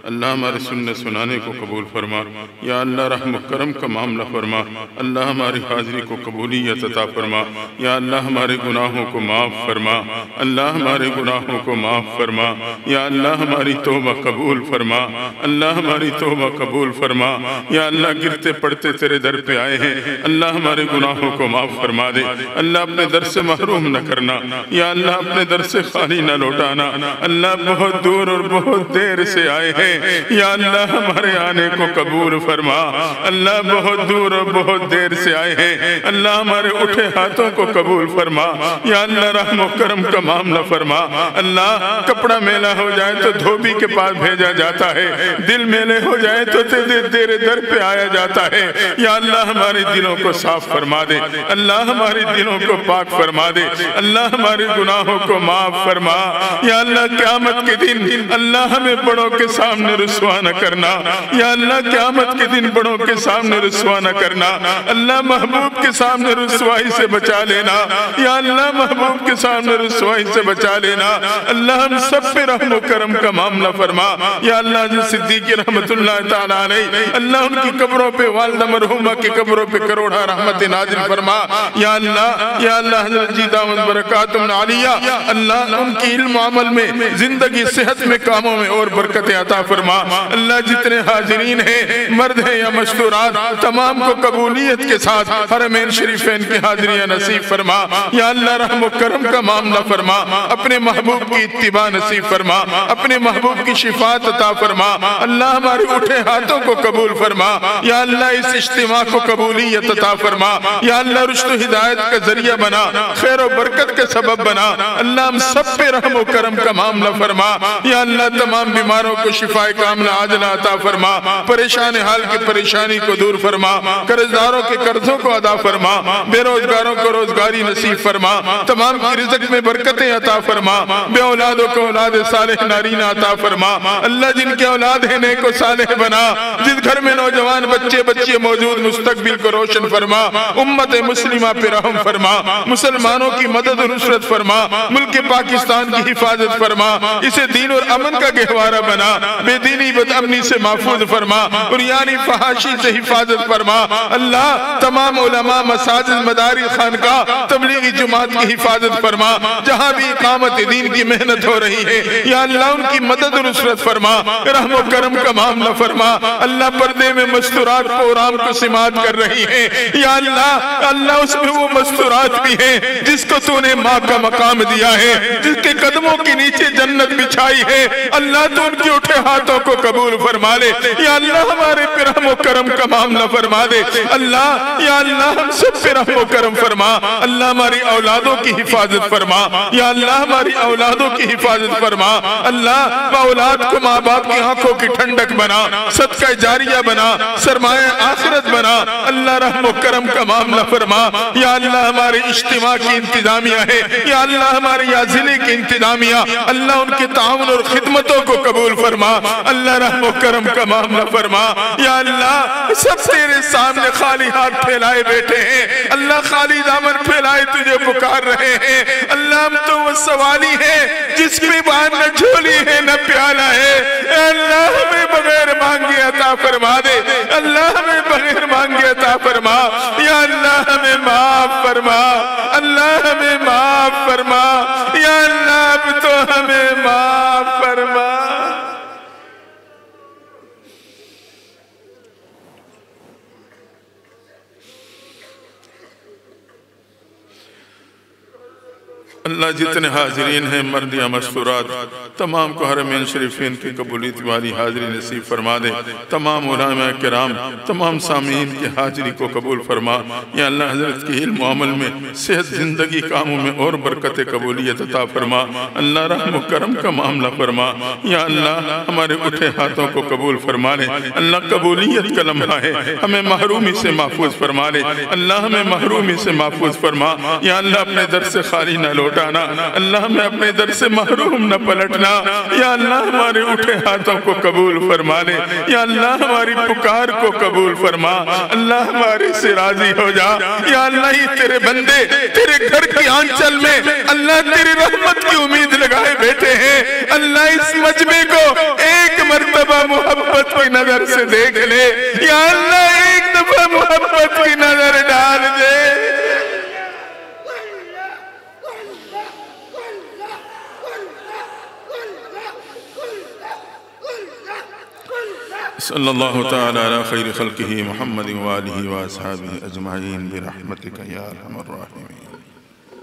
Speaker 3: अल्लाह हमारे सुनने सुनाने को कबूल फरमा। या अल्लाह रहम करम का मामला फरमा, अल्लाह हमारी हाज़िरी को कबूलियत अता फरमा। या अल्लाह हमारे गुनाहों को माफ़ फरमा, अल्लाह हमारे गुनाहों को माफ़ फरमा। या अल्लाह हमारी तौबा कबूल फरमा, अल्लाह हमारी तौबा कबूल फरमा। या अल्लाह गिरते पड़ते तेरे दर पे आए हैं, अल्लाह हमारे गुनाहों को माफ़ फरमा दे। अल्लाह अपने दर से महरूम न करना, या अल्लाह अपने दर से खाली न लौटाना। अल्लाह बहुत दूर और बहुत देर से आए हैं, या अल्लाह हमारे आने को कबूल फरमा। अल्लाह बहुत दूर और बहुत देर से आए हैं, अल्लाह हमारे उठे हाथों को कबूल फरमा। या अल्लाह रहम व करम का मामला फरमा। अल्लाह कपड़ा मेला हो जाए तो धोबी के पास भेजा जाता है, दिल मेले हो जाए तो तेरे दर पे आया जाता है। या अल्लाह हमारे दिलों को साफ फरमा दे, अल्लाह हमारे दिलों को पाक फरमा दे, अल्लाह हमारे गुनाहों को माफ फरमा। या अल्लाह क़यामत के दिन अल्लाह हमें बड़ों के सामने रुस्वा न करना। या अल्लाह क़यामत के दिन बड़ों के सामने रुस्वा न करना। अल्लाह महबूब के सामने रुस्वाई से बचा लेना। या अल्लाह महबूब के सामने रुस्वाई से बचा लेना। अल्लाह हम सब पे रहम व करम का मामला फरमा। या अल्लाह जो सिद्दीक़ रहमतुल्लाह तआला अलैह, अल्लाह उनकी कब्रों पे वालिदा मरहूमा की कब्रों पे करोड़ा रहमत नाज़िल फरमा। या अल्लाह हज़रत जी दामद बरकातुहुम आलिया, अल्लाह उनकी इल्म अमल में, जिंदगी सेहत में, कामों में और बरकत अता फरमा। अल्लाह जितने हाजिरीन हैं, मर्द हैं या मस्तूरात, तमाम को कबूलियत के साथ हरमैन शरीफैन की हाजिरियां नसीब फरमा। या अल्लाह रहम व करम का मामला फरमा, अपने महबूब की इत्तिबा नसीब फरमा, अपने महबूब की शिफात अता फरमा। अल्लाह हमारे उठे हाथों को कबूल फरमा। या अल्लाह इस इज्तिमा को कबूलियत अता फरमा। या अल्लाह रुश्द हिदायत का जरिया बना, खैर और बरकत का सबब बना। अल्लाह हम सब पे रहम व करम का मामला फरमा। या अल्लाह तमाम बीमारों को शिफाए कामिला आजिला अता फरमा, परेशान हाल की परेशानी को दूर फरमा, कर्जदारों के कर्जों को अदा फरमा, बेरोजगारों को रोजगारी नसीब फरमा, तमाम की रिज़्क़ में बरकतें अता फरमा, बे औलादों को औलाद सालेह नारीना अता फरमा। अल्लाह जिनके औलाद है नेक व सालेह बना, जिस घर में नौजवान बच्चे बच्चे मौजूद मुस्तकबिल को रोशन फरमा। उम्मत मुस्लिमा पे रहम फरमा, मुसलमानों की मदद और नुसरत फरमा, मुल्क पाकिस्तान की हिफाजत फरमा, इसे दीन और अमन का गहवारा बना, बेदीनी बदअमनी से महफूज फरमा, और यानी फहाशी से हिफाजत फरमा। अल्लाह तमाम उलमा, मसाजिद, मदारिस, खानका, तबलीगी जमात की हिफाजत फरमा, जहाँ भी इकामत दीन की मेहनत हो रही है। या अल्लाह उनकी मदद और नुसरत फरमा, रहम व करम का मामला फरमा। अल्लाह पर्दे में मस्तूरात प्रोग्राम को समात कर रही है। या अल्लाह उसमें वो मस्तूरात भी है जिसको तूने माँ का मकाम दिया है, जिसके कदमों के नीचे जन्नत बिछाई है। अल्लाह तो उनके उठे हाथों को कबूल फरमा ले। या अल्लाह हमारे पे रहम व करम का मामला फरमा दे। अल्लाह या अल्लाह हम सब पे रहम व करम फरमा। अल्लाह हमारी औलादों की हिफाजत फरमा। या अल्लाह हमारी औलादों की हिफाजत फरमा। अल्लाह औलाद को माँ बाप की आंखों की ठंडक बना, सदका जारिया बना, सरमाया आखिरत बना। अल्लाह रहम व करम का मामला फरमा। या अल्लाह हमारे इज्तिमा की इंतजामिया है, या अल्लाह हमारे या जिले की इंतजामिया, अल्लाह उनके ताउन और खिदमतों को कबूल फरमा। अल्लाह रहम व करम का मामला फरमा। या अल्लाह सब तेरे सामने खाली हाथ फैलाए बैठे हैं। अल्लाह खाली दामन फैलाए तुझे पुकार रहे हैं। अल्लाह हम तो वो सवाली है जिसमें बाहर न झोली है न माफ फरमा, अल्लाह हमें माफ फरमा, या अल्लाह अब तो हमें माफ फरमा। अल्लाह जितने हाजिरीन हैं मर्द या मस्तूरात तमाम को हरमैन शरीफीन की कबूलियत वाली हाजिरी नसीब फरमा दे। तमाम उलमा किराम तमाम सामीन की हाजिरी को कबूल फरमा। या अल्लाह हज़रत की इल्म अमल में सेहत ज़िंदगी कामों में और बरकत कबूलियत अता फरमा। अल्लाह रहम करम का मामला फरमा। या अल्लाह हमारे उठे हाथों को कबूल फरमा ले। अल्लाह कबूलियत का लम्हा है, हमें महरूमी से महफूज फरमा ले। अल्लाह हमें महरूमी से महफूज फरमा। या अल्लाह अपने दर से खाली न लौट अल्लाह में अपने दर से महरूम न पलटना। या अल्लाह हमारे उठे हाथों को कबूल फरमा ले। या अल्लाह हमारी पुकार को कबूल फरमा। अल्लाह हमारे से राजी हो जा। या अल्लाह ही तेरे बंदे तेरे घर की आंचल में अल्लाह तेरी रहमत की उम्मीद लगाए बैठे हैं। अल्लाह इस मजमे को एक मर्तबा मोहब्बत की नजर से देख ले। या अल्लाह एक दफा मोहब्बत की नजर डाल दे। सल्लल्लाहु तआला अला खैरि खल्क़िही मुहम्मद व आलिहि व अस्हाबिही अजमईन बिरहमतिका या अरहमर राहिमीन।